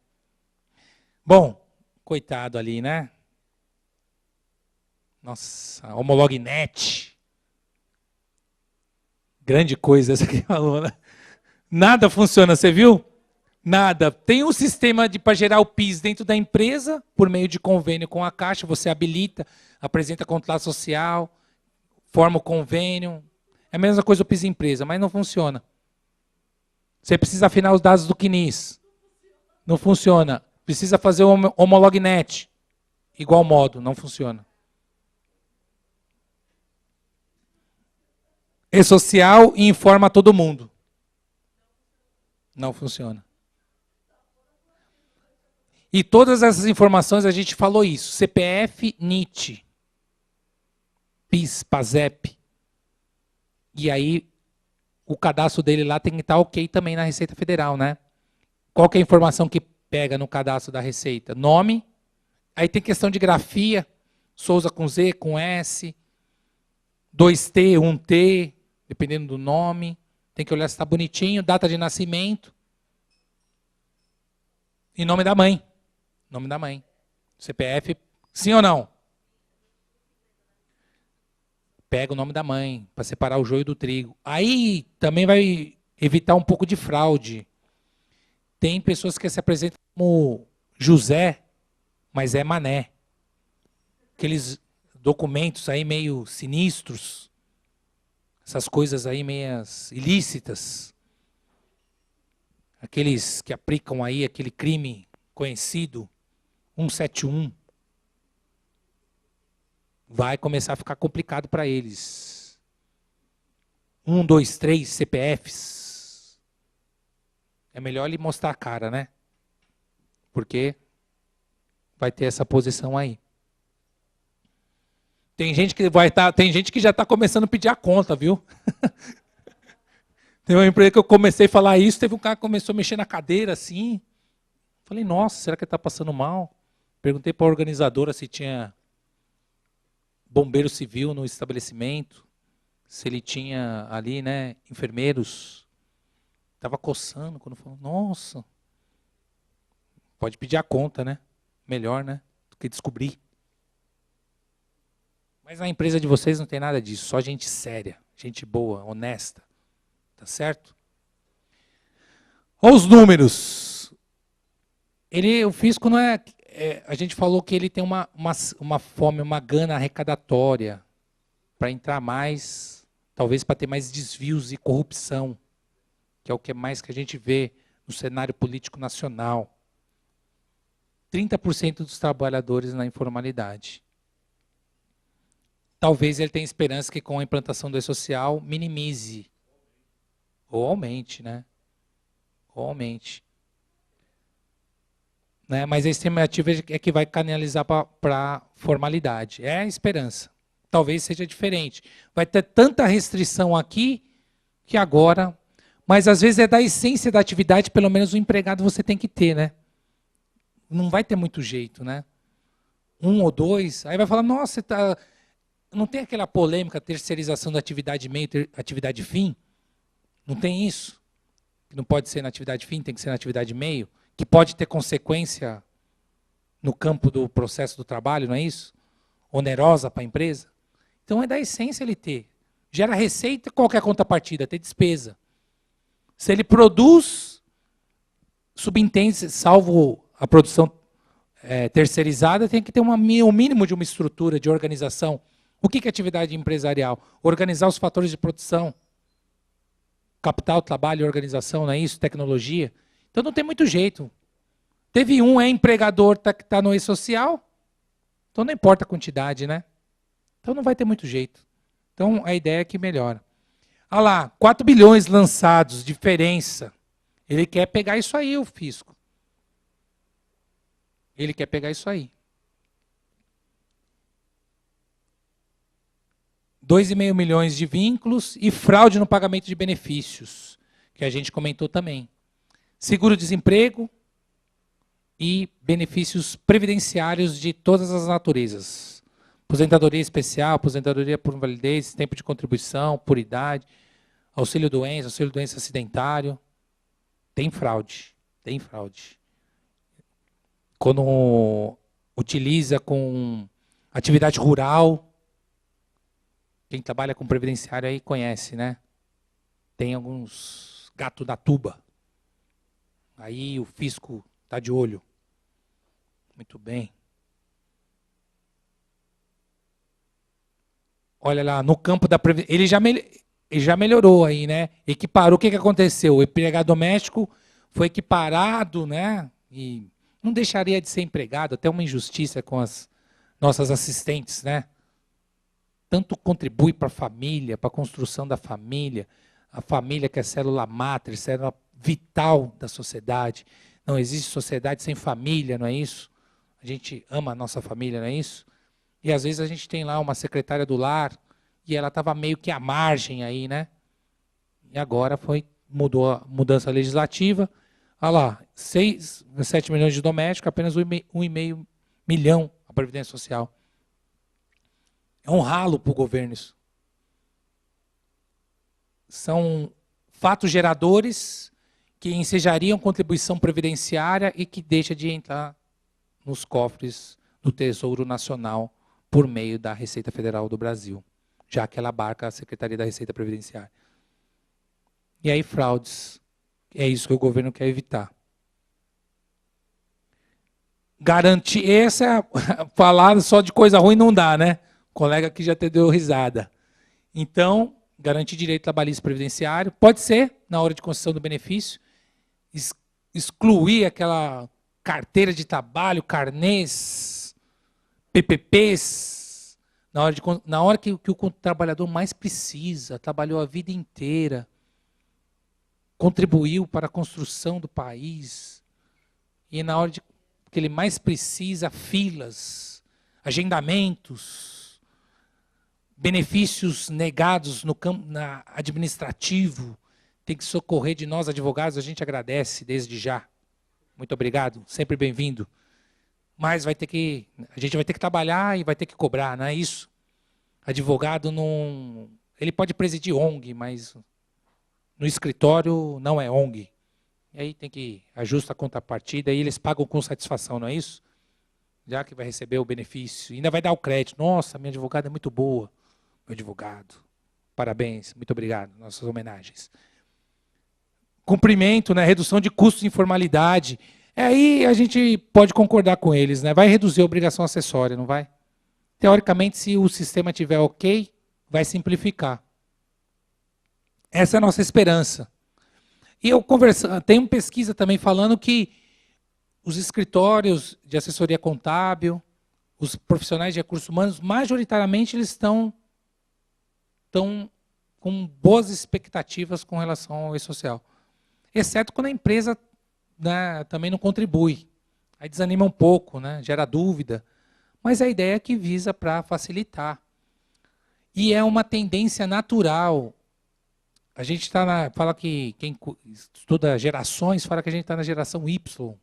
Bom, coitado ali, né? Nossa, Homolognet. Grande coisa essa que falou, né? Nada funciona, você viu? Nada. Tem um sistema para gerar o PIS dentro da empresa, por meio de convênio com a Caixa, você habilita, apresenta contrato social, forma o convênio. É a mesma coisa o PIS empresa, mas não funciona. Você precisa afinar os dados do CNIS. Não funciona. Precisa fazer o Homolognet. Igual modo, não funciona. E-social e informa todo mundo. Não funciona. E todas essas informações a gente falou isso. CPF, NIT, PIS, PASEP. E aí o cadastro dele lá tem que estar ok também na Receita Federal, né? Qual que é a informação que pega no cadastro da Receita? Nome. Aí tem questão de grafia. Souza com Z, com S. 2T, 1T, dependendo do nome. Tem que olhar se está bonitinho. Data de nascimento. E nome da mãe. Nome da mãe. CPF, sim ou não? Pega o nome da mãe, para separar o joio do trigo. Aí também vai evitar um pouco de fraude. Tem pessoas que se apresentam como José, mas é Mané. Aqueles documentos aí meio sinistros. Essas coisas aí meias ilícitas. Aqueles que aplicam aí aquele crime conhecido, 171. Vai começar a ficar complicado para eles. 1, 2, 3 CPFs. É melhor ele mostrar a cara, né? Porque vai ter essa posição aí. Tem gente que tem gente que já está começando a pedir a conta, viu? Tem uma empresa que eu comecei a falar isso, teve um cara que começou a mexer na cadeira assim. Falei, nossa, será que ele está passando mal? Perguntei para a organizadora se tinha bombeiro civil no estabelecimento, se ele tinha ali, né, enfermeiros. Estava coçando quando falou, nossa, pode pedir a conta, né? Melhor, né? Do que descobrir. Mas na empresa de vocês não tem nada disso, só gente séria, gente boa, honesta. Tá certo? Olha os números. O fisco não é... a gente falou que ele tem uma fome, uma gana arrecadatória para entrar mais, talvez para ter mais desvios e corrupção, que é o que mais que a gente vê no cenário político nacional. 30% dos trabalhadores na informalidade. Talvez ele tenha esperança que com a implantação do e-social minimize, ou aumente, né? Ou aumente. Né? Mas a estimativa é que vai canalizar para a formalidade. É a esperança. Talvez seja diferente. Vai ter tanta restrição aqui que agora... Mas às vezes é da essência da atividade, pelo menos o empregado você tem que ter, né? Não vai ter muito jeito, né? 1 ou 2, aí vai falar, nossa, você tá... não tem aquela polêmica, terceirização da atividade meio, atividade fim? Não tem isso? Que não pode ser na atividade fim, tem que ser na atividade meio? Que pode ter consequência no campo do processo do trabalho, não é isso? Onerosa para a empresa? Então é da essência ele ter. Gera receita, qual que é a contrapartida? Ter despesa. Se ele produz, subentende, salvo a produção terceirizada, tem que ter o mínimo de uma estrutura de organização. O que é atividade empresarial? Organizar os fatores de produção. Capital, trabalho, organização, não é isso? Tecnologia. Então não tem muito jeito. Teve empregador que está no e-social, então não importa a quantidade, né? Então não vai ter muito jeito. Então a ideia é que melhora. Olha lá, 4 bilhões lançados, diferença. Ele quer pegar isso aí, o fisco. Ele quer pegar isso aí. 2,5 milhões de vínculos e fraude no pagamento de benefícios, que a gente comentou também. Seguro-desemprego e benefícios previdenciários de todas as naturezas. Aposentadoria especial, aposentadoria por invalidez, tempo de contribuição, por idade, auxílio-doença acidentário. Tem fraude, tem fraude. Quando utiliza com atividade rural, quem trabalha com previdenciário aí conhece, né? Tem alguns gato da tuba. Aí o fisco está de olho. Muito bem. Olha lá, no campo da previdência, ele já melhorou aí, né? Equiparou, o que aconteceu? O empregado doméstico foi equiparado, né? E não deixaria de ser empregado, até uma injustiça com as nossas assistentes, né? Tanto contribui para a família, para a construção da família. A família que é célula máter, célula vital da sociedade. Não existe sociedade sem família, não é isso? A gente ama a nossa família, não é isso? E às vezes a gente tem lá uma secretária do lar e ela estava meio que à margem aí, né? E agora mudou a mudança legislativa. Olha lá, 7 milhões de domésticos, apenas 1,5 milhão a Previdência Social. É um ralo para o governo isso. São fatos geradores que ensejariam contribuição previdenciária e que deixa de entrar nos cofres do Tesouro Nacional por meio da Receita Federal do Brasil, já que ela abarca a Secretaria da Receita Previdenciária. E aí, fraudes. É isso que o governo quer evitar. Garantir, falar só de coisa ruim não dá, né? O colega aqui já te deu risada. Então, garantir direito trabalhista previdenciário, pode ser, na hora de concessão do benefício, excluir aquela carteira de trabalho, carnês, PPPs, na hora que o trabalhador mais precisa, trabalhou a vida inteira, contribuiu para a construção do país, e na hora que ele mais precisa, filas, agendamentos, benefícios negados no campo administrativo, tem que socorrer de nós, advogados, a gente agradece desde já. Muito obrigado, sempre bem-vindo. Mas a gente vai ter que trabalhar e vai ter que cobrar, não é isso? Advogado não... Ele pode presidir ONG, mas no escritório não é ONG. E aí tem que ajustar a contrapartida e eles pagam com satisfação, não é isso? Já que vai receber o benefício. E ainda vai dar o crédito. Nossa, minha advogada é muito boa. Meu advogado. Parabéns, muito obrigado. Nossas homenagens. Cumprimento, né? Redução de custos de informalidade. Aí a gente pode concordar com eles, né? Vai reduzir a obrigação acessória, não vai? Teoricamente, se o sistema estiver ok, vai simplificar. Essa é a nossa esperança. E tem uma pesquisa também falando que os escritórios de assessoria contábil, os profissionais de recursos humanos, majoritariamente eles estão com boas expectativas com relação ao e-social. Exceto quando a empresa, né, também não contribui. Aí desanima um pouco, né, gera dúvida. Mas a ideia é que visa para facilitar. E é uma tendência natural. A gente fala que quem estuda gerações fala que a gente está na geração Y.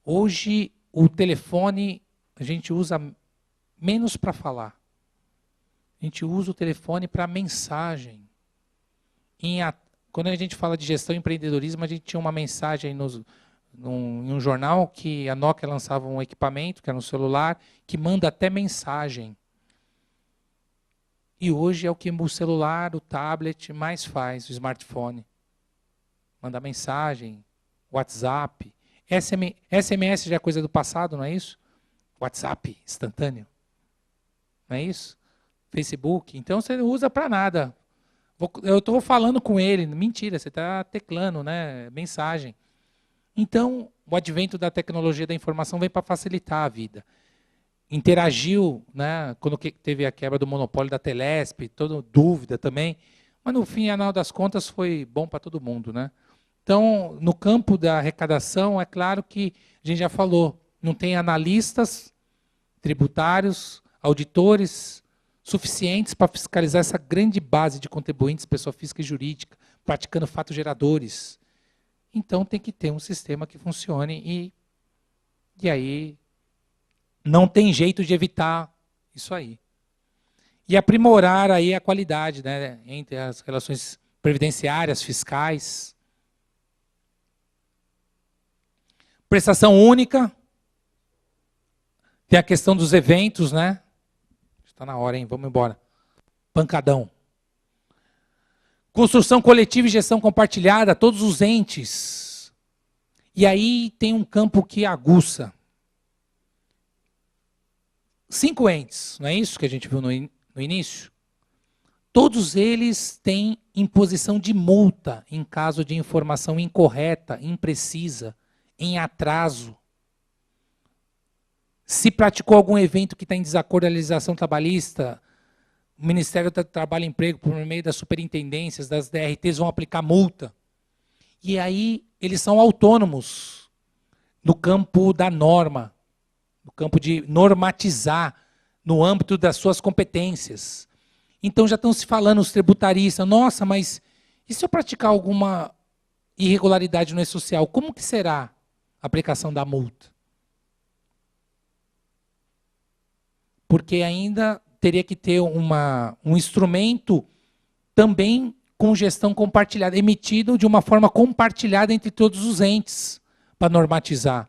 Hoje, o telefone a gente usa menos para falar. A gente usa o telefone para mensagem. Quando a gente fala de gestão e empreendedorismo, a gente tinha uma mensagem em um jornal que a Nokia lançava um equipamento, que era um celular, que manda até mensagem. E hoje é o que o celular, o tablet mais faz, o smartphone. Mandar mensagem, WhatsApp. SMS já é coisa do passado, não é isso? WhatsApp instantâneo. Não é isso? Facebook. Então você não usa para nada. Eu estou falando com ele. Mentira, você está teclando, né? Mensagem. Então, o advento da tecnologia da informação vem para facilitar a vida. Interagiu, né, quando teve a quebra do monopólio da Telesp, toda dúvida também, mas no final das contas foi bom para todo mundo, né? Então, no campo da arrecadação, é claro que a gente já falou, não tem analistas tributários, auditores, suficientes para fiscalizar essa grande base de contribuintes, pessoa física e jurídica, praticando fatos geradores. Então tem que ter um sistema que funcione e aí não tem jeito de evitar isso aí. E aprimorar aí a qualidade, né, entre as relações previdenciárias, fiscais. Prestação única. Tem a questão dos eventos, né? Está na hora, hein? Vamos embora. Pancadão. Construção coletiva e gestão compartilhada, todos os entes. E aí tem um campo que aguça. 5 entes, não é isso que a gente viu no início? Todos eles têm imposição de multa em caso de informação incorreta, imprecisa, em atraso. Se praticou algum evento que está em desacordo com a legislação trabalhista, o Ministério do Trabalho e Emprego, por meio das superintendências, das DRTs, vão aplicar multa. E aí eles são autônomos no campo da norma, no campo de normatizar, no âmbito das suas competências. Então já estão se falando os tributaristas, nossa, mas e se eu praticar alguma irregularidade no E-Social, como que será a aplicação da multa? Porque ainda teria que ter um instrumento também com gestão compartilhada, emitido de uma forma compartilhada entre todos os entes, para normatizar.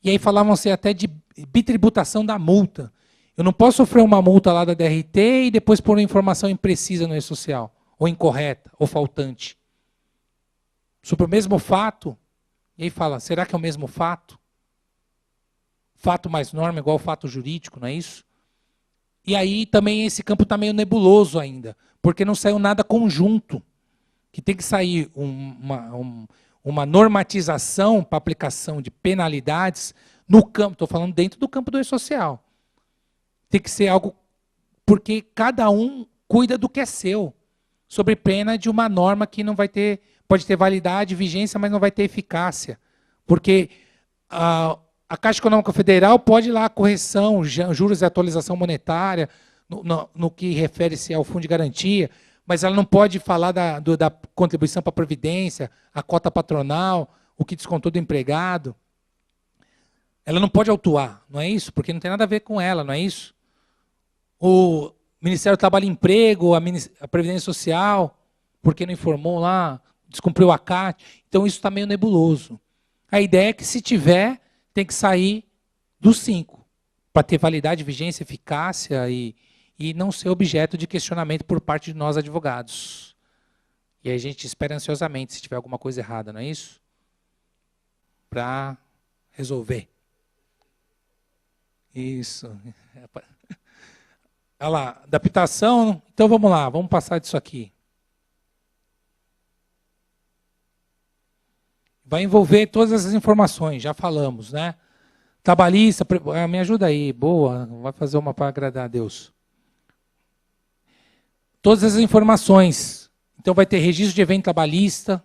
E aí falavam-se até de bitributação da multa. Eu não posso sofrer uma multa lá da DRT e depois pôr uma informação imprecisa no E-Social, ou incorreta, ou faltante. Sobre o mesmo fato, e aí fala, será que é o mesmo fato? Fato mais norma igual fato jurídico, não é isso? E aí também esse campo está meio nebuloso ainda, porque não saiu nada conjunto, que tem que sair uma normatização para aplicação de penalidades no campo, estou falando dentro do campo do E-Social. Tem que ser algo, porque cada um cuida do que é seu, sob pena de uma norma que não vai ter, pode ter validade, vigência, mas não vai ter eficácia. Porque a Caixa Econômica Federal pode ir lá a correção, juros e atualização monetária, no que refere-se ao fundo de garantia, mas ela não pode falar da contribuição para a Previdência, a cota patronal, o que descontou do empregado. Ela não pode autuar, não é isso? Porque não tem nada a ver com ela, não é isso? O Ministério do Trabalho e Emprego, a Previdência Social, porque não informou lá, descumpriu a CAT. Então isso está meio nebuloso. A ideia é que se tiver, tem que sair dos 5, para ter validade, vigência, eficácia e não ser objeto de questionamento por parte de nós advogados. E aí a gente espera ansiosamente se tiver alguma coisa errada, não é isso? Para resolver. Isso. Olha lá, adaptação. Então vamos lá, vamos passar disso aqui. Vai envolver todas essas informações, já falamos, né? Trabalhista, me ajuda aí, boa, vai fazer uma para agradar a Deus. Todas essas informações. Então vai ter registro de evento trabalhista.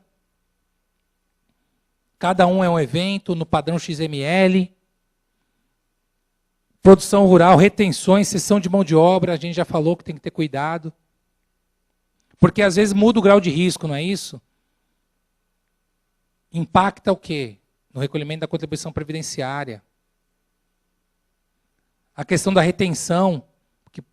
Cada um é um evento no padrão XML. Produção rural, retenções, cessão de mão de obra, a gente já falou que tem que ter cuidado. Porque às vezes muda o grau de risco, não é isso? Impacta o quê? No recolhimento da contribuição previdenciária. A questão da retenção, que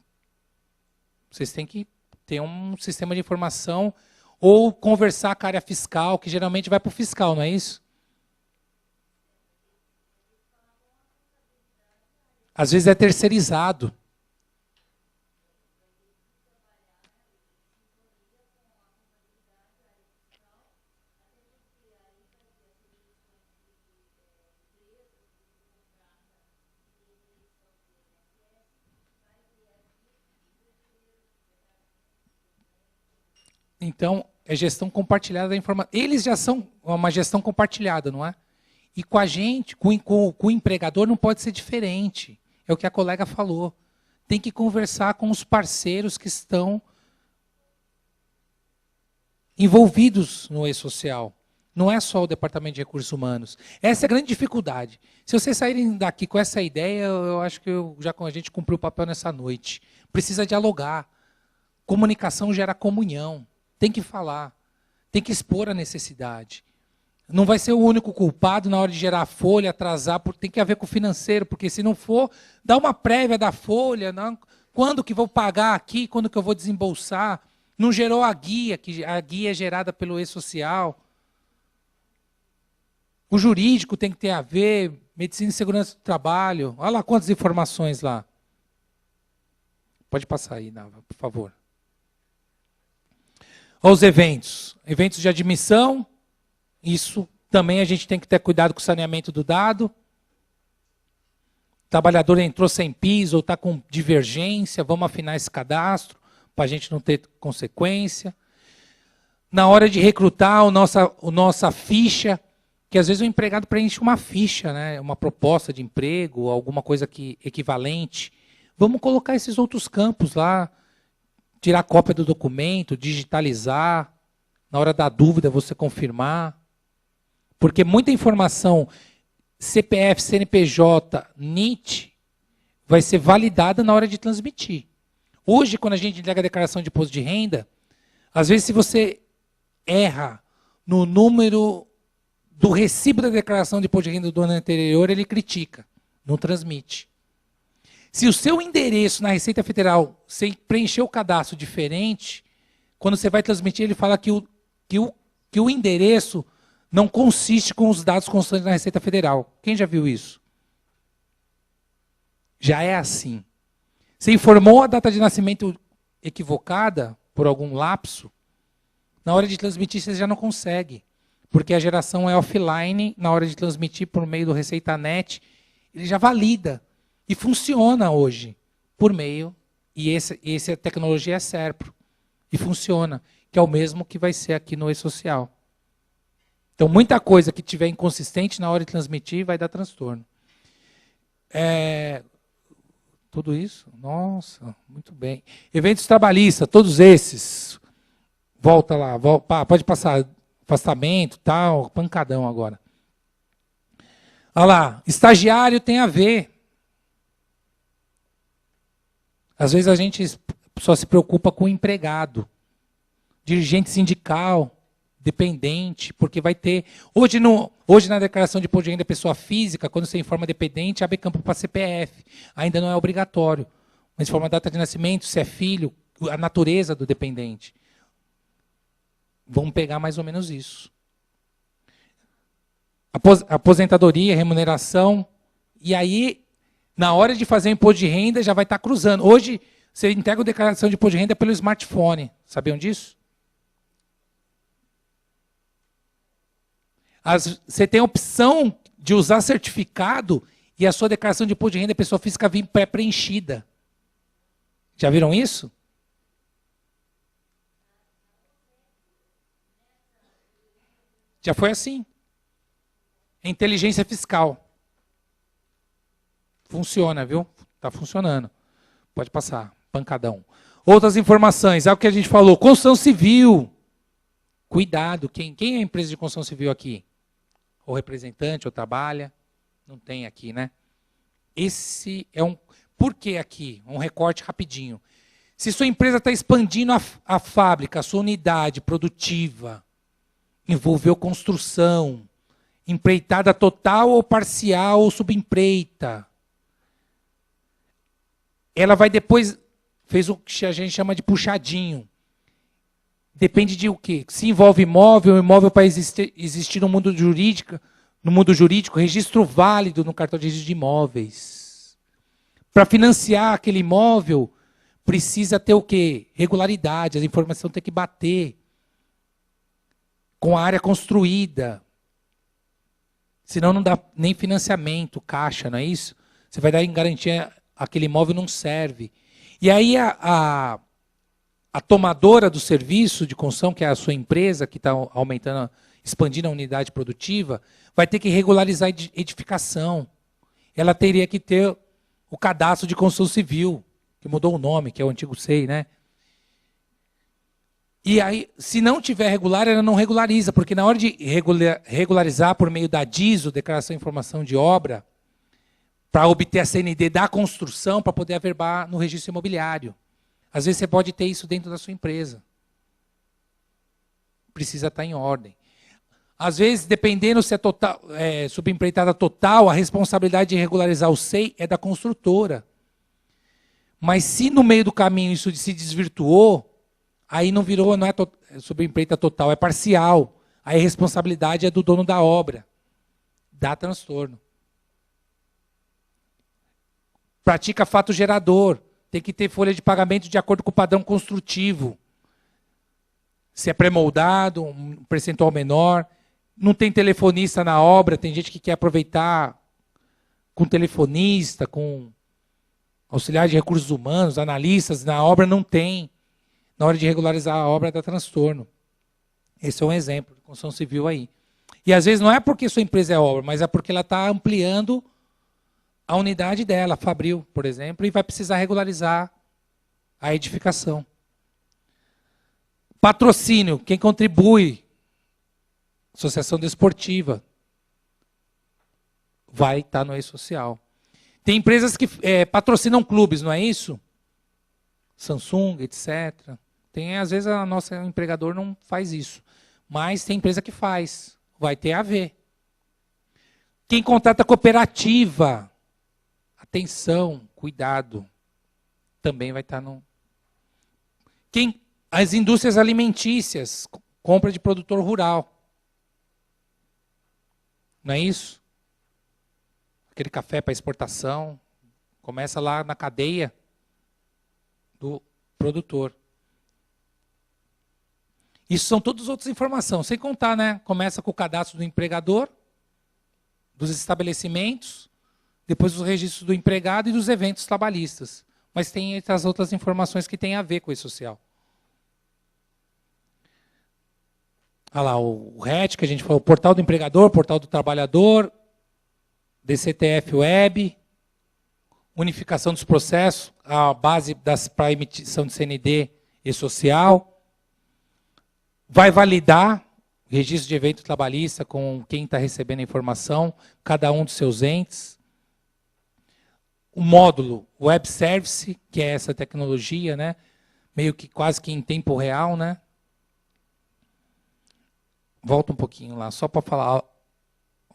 vocês têm que ter um sistema de informação ou conversar com a área fiscal, que geralmente vai para o fiscal, não é isso? Às vezes é terceirizado. Então, é gestão compartilhada da informação. Eles já são uma gestão compartilhada, não é? E com a gente, com o empregador, não pode ser diferente. É o que a colega falou. Tem que conversar com os parceiros que estão envolvidos no E-Social. Não é só o Departamento de Recursos Humanos. Essa é a grande dificuldade. Se vocês saírem daqui com essa ideia, eu acho que a gente cumpriu o papel nessa noite. Precisa dialogar. Comunicação gera comunhão. Tem que falar. Tem que expor a necessidade. Não vai ser o único culpado na hora de gerar a folha, atrasar, porque tem que haver com o financeiro, porque se não for, dá uma prévia da folha, não, quando que vou pagar aqui, quando que eu vou desembolsar. Não gerou a guia, que a guia é gerada pelo e-social. O jurídico tem que ter a ver, medicina e segurança do trabalho. Olha lá quantas informações lá. Pode passar aí, Nava, por favor. Olha os eventos. Eventos de admissão. Isso também a gente tem que ter cuidado com o saneamento do dado. O trabalhador entrou sem piso ou está com divergência. Vamos afinar esse cadastro para a gente não ter consequência. Na hora de recrutar, a nossa ficha, que às vezes o empregado preenche uma ficha, né, uma proposta de emprego, alguma coisa equivalente. Vamos colocar esses outros campos lá, tirar cópia do documento, digitalizar, na hora da dúvida você confirmar. Porque muita informação, CPF, CNPJ, NIT, vai ser validada na hora de transmitir. Hoje, quando a gente entrega a declaração de imposto de renda, às vezes se você erra no número do recibo da declaração de imposto de renda do ano anterior, ele critica, não transmite. Se o seu endereço na Receita Federal, você preencheu o cadastro diferente, quando você vai transmitir, ele fala que o endereço não consiste com os dados constantes na Receita Federal. Quem já viu isso? Já é assim. Você informou a data de nascimento equivocada, por algum lapso, na hora de transmitir você já não consegue. Porque a geração é offline, na hora de transmitir por meio do ReceitaNet, ele já valida. E funciona hoje, por meio, e essa tecnologia é Serpro. E funciona, que é o mesmo que vai ser aqui no e-social. Então, muita coisa que tiver inconsistente na hora de transmitir vai dar transtorno. Tudo isso? Nossa, muito bem. Eventos trabalhistas, todos esses. Volta lá, pode passar. Afastamento, tal, pancadão agora. Olha lá, estagiário tem a ver. Às vezes a gente só se preocupa com o empregado. Dirigente sindical, dependente, porque vai ter... Hoje na declaração de imposto de renda pessoa física, quando você informa dependente, abre campo para CPF. Ainda não é obrigatório. Mas informa a data de nascimento, se é filho, a natureza do dependente. Vamos pegar mais ou menos isso. Aposentadoria, remuneração. E aí, na hora de fazer o imposto de renda, já vai estar cruzando. Hoje, você entrega a declaração de imposto de renda pelo smartphone. Sabiam disso? Você tem a opção de usar certificado e a sua declaração de imposto de renda pessoa física vir pré-preenchida. Já viram isso? Já foi assim. É inteligência fiscal. Funciona, viu? Está funcionando. Pode passar, pancadão. Outras informações, é o que a gente falou. Construção civil. Cuidado, quem é a empresa de construção civil aqui? Ou representante, ou trabalha? Não tem aqui, né? Esse é um... Por que aqui? Um recorte rapidinho. Se sua empresa está expandindo a fábrica, a sua unidade produtiva, envolveu construção, empreitada total ou parcial ou subempreita. Ela vai depois, fez o que a gente chama de puxadinho. Depende de o quê? Se envolve imóvel, o imóvel para existir no mundo jurídico, registro válido no cartório de registro de imóveis. Para financiar aquele imóvel, precisa ter o quê? Regularidade, a informação tem que bater com a área construída. Senão não dá nem financiamento, caixa, não é isso? Você vai dar em garantia, aquele imóvel não serve. E aí a tomadora do serviço de construção, que é a sua empresa, que está aumentando, expandindo a unidade produtiva, vai ter que regularizar a edificação. Ela teria que ter o cadastro de construção civil, que mudou o nome, que é o antigo SEI, né? E aí, se não tiver regular, ela não regulariza, porque na hora de regularizar por meio da DISO, Declaração de Informação de Obra, para obter a CND da construção, para poder averbar no registro imobiliário. Às vezes você pode ter isso dentro da sua empresa. Precisa estar em ordem. Às vezes, dependendo se é subempreitada total, a responsabilidade de regularizar o SEI é da construtora. Mas se no meio do caminho isso se desvirtuou, aí não virou, não é subempreita total, é parcial. Aí a responsabilidade é do dono da obra. Dá transtorno. Pratica fato gerador. Tem que ter folha de pagamento de acordo com o padrão construtivo. Se é pré-moldado, um percentual menor. Não tem telefonista na obra, tem gente que quer aproveitar com telefonista, com auxiliar de recursos humanos, analistas, na obra não tem. Na hora de regularizar a obra dá transtorno. Esse é um exemplo de construção civil aí. E às vezes não é porque sua empresa é obra, mas é porque ela está ampliando a unidade dela, Fabril, por exemplo, e vai precisar regularizar a edificação. Patrocínio, quem contribui, associação desportiva, vai estar no E-Social. Tem empresas que patrocinam clubes, não é isso? Samsung, etc. Às vezes, a nossa empregador não faz isso. Mas tem empresa que faz. Vai ter a ver. Quem contrata cooperativa, atenção, cuidado, também vai estar no... As indústrias alimentícias, compra de produtor rural. Não é isso? Aquele café para exportação, começa lá na cadeia do produtor. Isso são todas outras informações, sem contar, né? Começa com o cadastro do empregador, dos estabelecimentos, depois os registros do empregado e dos eventos trabalhistas. Mas tem as outras informações que têm a ver com o E-Social. Olha lá, o RET, que a gente falou, o portal do empregador, portal do trabalhador, DCTF Web, unificação dos processos, a base para emissão de CND E-Social. Vai validar o registro de evento trabalhista com quem está recebendo a informação, cada um dos seus entes. O módulo Web Service, que é essa tecnologia, né? Meio que quase que em tempo real, né? Volta um pouquinho lá, só para falar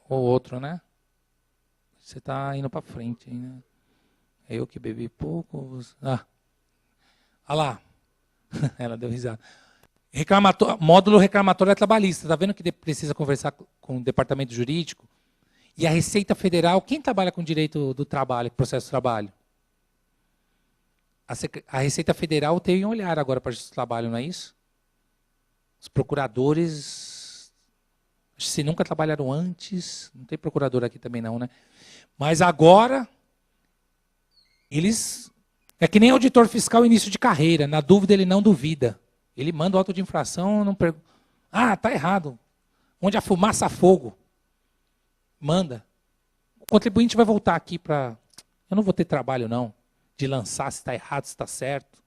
o outro, né? Você está indo para frente, né? Eu que bebi pouco. Olha lá. Ela deu risada. Módulo reclamatório trabalhista. Está vendo que precisa conversar com o departamento jurídico? E a Receita Federal, quem trabalha com direito do trabalho, processo de trabalho? A Receita Federal tem um olhar agora para o trabalho, não é isso? Os procuradores, se nunca trabalharam antes, não tem procurador aqui também não, né? Mas agora, eles... É que nem auditor fiscal início de carreira, na dúvida ele não duvida. Ele manda o auto de infração, não pergunta. Ah, está errado. Onde a fumaça há fogo. Manda. O contribuinte vai voltar aqui para... Eu não vou ter trabalho não, de lançar se está errado, se está certo.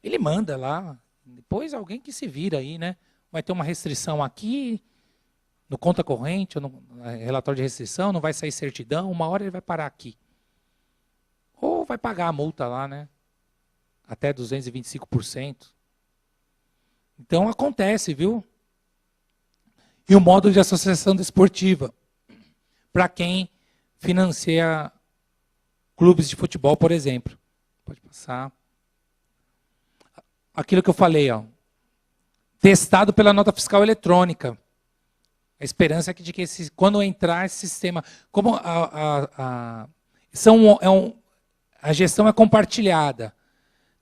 Ele manda lá. Depois alguém que se vira aí, né? Vai ter uma restrição aqui, no conta corrente, ou no relatório de restrição, não vai sair certidão, uma hora ele vai parar aqui. Ou vai pagar a multa lá, né? Até 225%. Então acontece, viu? E o módulo de associação desportiva, para quem financia clubes de futebol, por exemplo. Pode passar. Aquilo que eu falei, ó. Testado pela nota fiscal eletrônica. A esperança é de que quando entrar esse sistema... Como a gestão é compartilhada.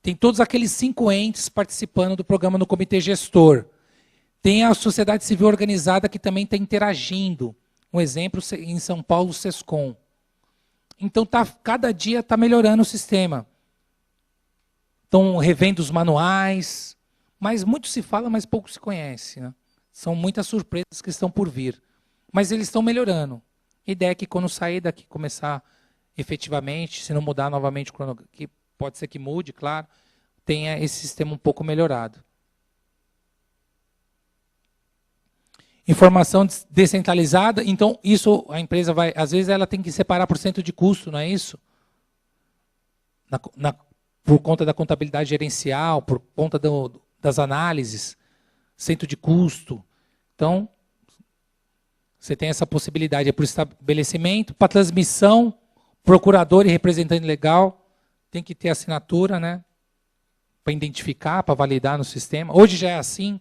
Tem todos aqueles 5 entes participando do programa no comitê gestor. Tem a sociedade civil organizada que também está interagindo. Um exemplo, em São Paulo, o SESCOM. Então, cada dia está melhorando o sistema. Estão revendo os manuais, mas muito se fala, mas pouco se conhece. Né? São muitas surpresas que estão por vir. Mas eles estão melhorando. A ideia é que quando sair daqui, começar efetivamente, se não mudar novamente o cronograma, que pode ser que mude, claro, tenha esse sistema um pouco melhorado. Informação descentralizada, então isso a empresa vai, às vezes ela tem que separar por cento de custo, não é isso? Por conta da contabilidade gerencial, por conta das análises, centro de custo. Então, você tem essa possibilidade, é por estabelecimento, para transmissão, procurador e representante legal, tem que ter assinatura, né? Para identificar, para validar no sistema. Hoje já é assim.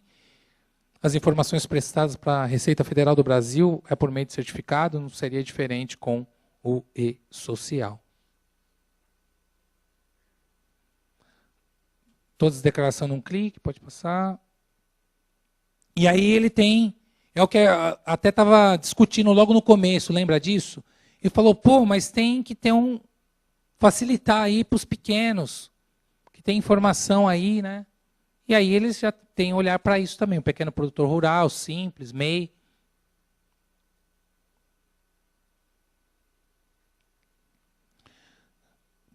As informações prestadas para a Receita Federal do Brasil é por meio de certificado, não seria diferente com o e-social. Todas as declarações num clique, pode passar. E aí ele tem, é o que até estava discutindo logo no começo, lembra disso? Ele falou, pô, mas tem que ter facilitar aí para os pequenos, que tem informação aí, né? E aí eles já têm olhar para isso também, o pequeno produtor rural, simples, MEI.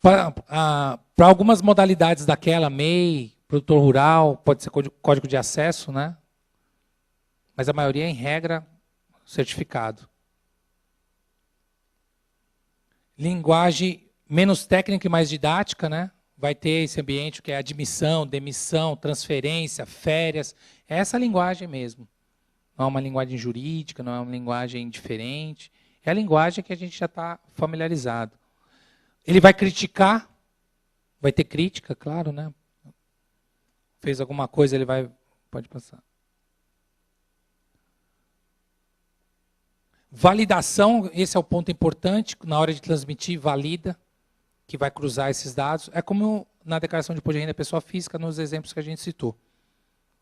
Para algumas modalidades daquela, MEI, produtor rural, pode ser código de acesso, né? Mas a maioria, em regra, certificado. Linguagem menos técnica e mais didática, né? Vai ter esse ambiente que é admissão, demissão, transferência, férias. É essa linguagem mesmo. Não é uma linguagem jurídica, não é uma linguagem diferente. É a linguagem que a gente já está familiarizado. Ele vai criticar, vai ter crítica, claro, né? Fez alguma coisa, ele vai... Pode passar. Validação, esse é o ponto importante, na hora de transmitir, valida, que vai cruzar esses dados. É como na declaração de imposto de renda da pessoa física, nos exemplos que a gente citou.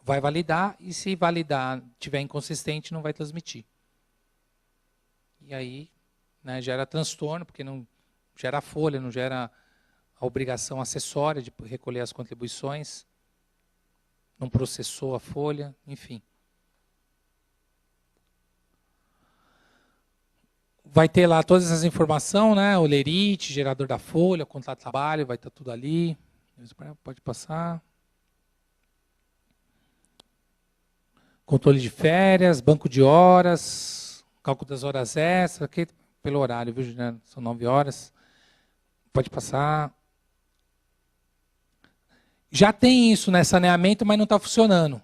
Vai validar, e se validar tiver inconsistente, não vai transmitir. E aí, né, gera transtorno, porque não gera folha, não gera a obrigação acessória de recolher as contribuições, não processou a folha, enfim. Vai ter lá todas essas informações, né? O lerite, gerador da folha, contrato de trabalho, vai estar tudo ali. Pode passar. Controle de férias, banco de horas, cálculo das horas extras, aqui pelo horário, viu, Juliana? São 9 horas. Pode passar. Já tem isso, né? Saneamento, mas não está funcionando.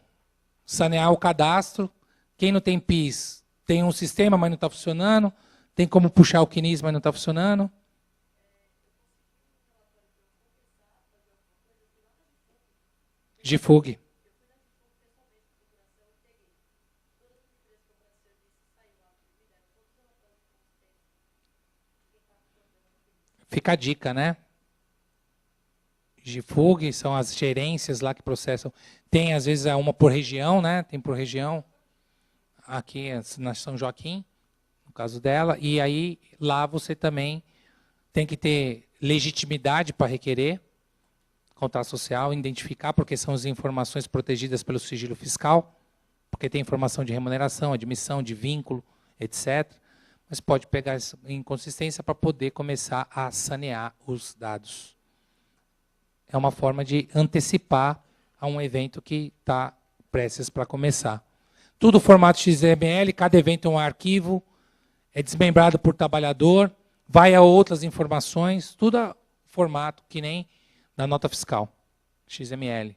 Sanear o cadastro. Quem não tem PIS tem um sistema, mas não está funcionando. Tem como puxar o CNIS, mas não está funcionando. GFUG. Fica a dica, né? GFUG são as gerências lá que processam. Tem, às vezes, uma por região, né? Tem por região. Aqui na São Joaquim, no caso dela. E aí, lá você também tem que ter legitimidade para requerer contrato social, identificar, porque são as informações protegidas pelo sigilo fiscal, porque tem informação de remuneração, admissão, de vínculo, etc. Mas pode pegar essa inconsistência para poder começar a sanear os dados. É uma forma de antecipar a um evento que está prestes para começar. Tudo formato XML, cada evento é um arquivo, é desmembrado por trabalhador, vai a outras informações, tudo a formato que nem da nota fiscal, XML.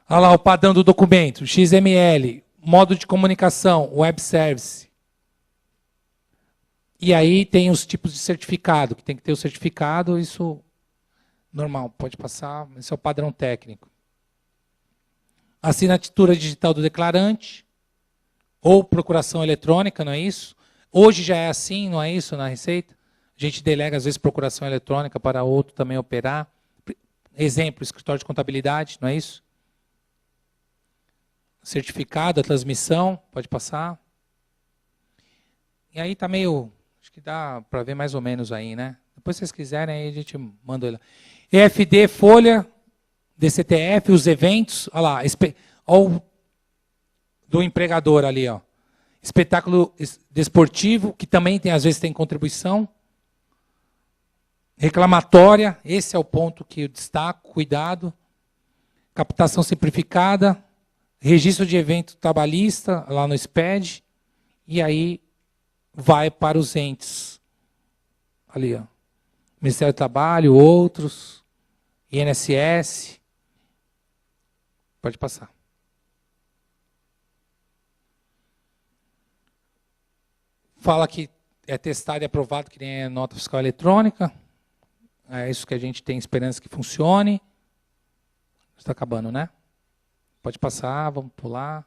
Olha lá o padrão do documento, XML, modo de comunicação, web service. E aí tem os tipos de certificado, que tem que ter o certificado, isso normal, pode passar, esse é o padrão técnico. Assinatura digital do declarante, ou procuração eletrônica, não é isso? Hoje já é assim, não é isso na Receita? A gente delega, às vezes, procuração eletrônica para outro também operar. Exemplo, escritório de contabilidade, não é isso? Certificado, a transmissão, pode passar. E aí está meio, acho que dá para ver mais ou menos aí, né? Depois, se vocês quiserem, aí a gente manda ele. EFD, folha, DCTF, os eventos, olha lá, olha o do empregador ali, ó. Espetáculo desportivo, que também tem, às vezes tem contribuição. Reclamatória, esse é o ponto que eu destaco, cuidado. Captação simplificada, registro de evento trabalhista, lá no SPED, e aí vai para os entes. Ali, ó. Ministério do Trabalho, outros, INSS. Pode passar. Fala que é testado e aprovado que nem a nota fiscal eletrônica. É isso que a gente tem esperança que funcione. Está acabando, né? Pode passar, vamos pular.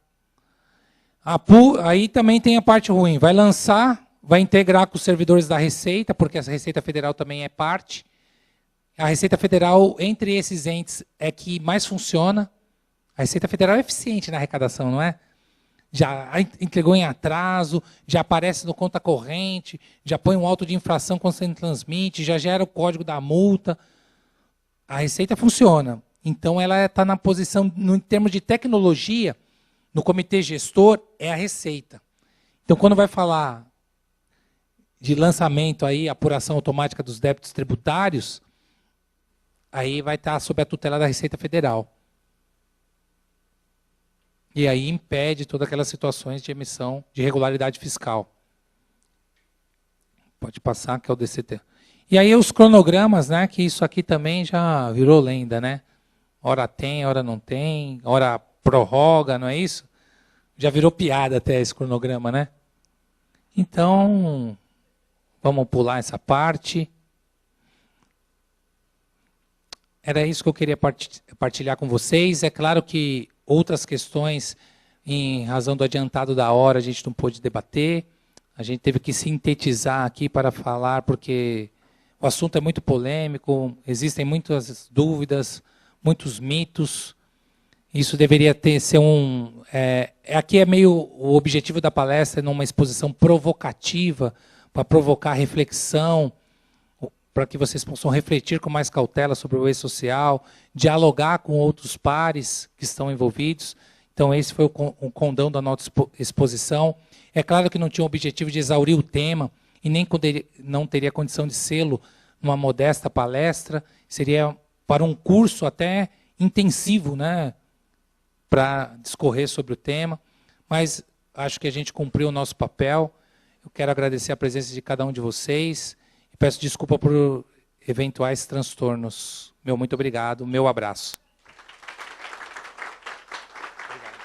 Aí também tem a parte ruim. Vai lançar, vai integrar com os servidores da Receita, porque a Receita Federal também é parte. A Receita Federal, entre esses entes, é que mais funciona. A Receita Federal é eficiente na arrecadação, não é? Já entregou em atraso, já aparece no conta corrente, já põe um auto de infração quando você transmite, já gera o código da multa. A Receita funciona. Então, ela está na posição, em termos de tecnologia, no comitê gestor, é a Receita. Então, quando vai falar de lançamento, aí, apuração automática dos débitos tributários, aí vai estar sob a tutela da Receita Federal. E aí impede todas aquelas situações de emissão de irregularidade fiscal. Pode passar, que é o DCT. E aí os cronogramas, né, que isso aqui também já virou lenda, né? Hora tem, hora não tem, hora prorroga, não é isso? Já virou piada até esse cronograma, né? Então, vamos pular essa parte. Era isso que eu queria partilhar com vocês. É claro que outras questões, em razão do adiantado da hora, a gente não pôde debater. A gente teve que sintetizar aqui para falar, porque o assunto é muito polêmico, existem muitas dúvidas, muitos mitos. Isso deveria ser um... aqui é meio o objetivo da palestra, numa exposição provocativa, para provocar reflexão, para que vocês possam refletir com mais cautela sobre o e-social, dialogar com outros pares que estão envolvidos. Então, esse foi o condão da nossa exposição. É claro que não tinha o objetivo de exaurir o tema, e nem não teria condição de sê-lo numa modesta palestra, seria para um curso até intensivo, né, para discorrer sobre o tema, mas acho que a gente cumpriu o nosso papel. Eu quero agradecer a presença de cada um de vocês, e peço desculpa por eventuais transtornos. Meu muito obrigado, meu abraço. Obrigado.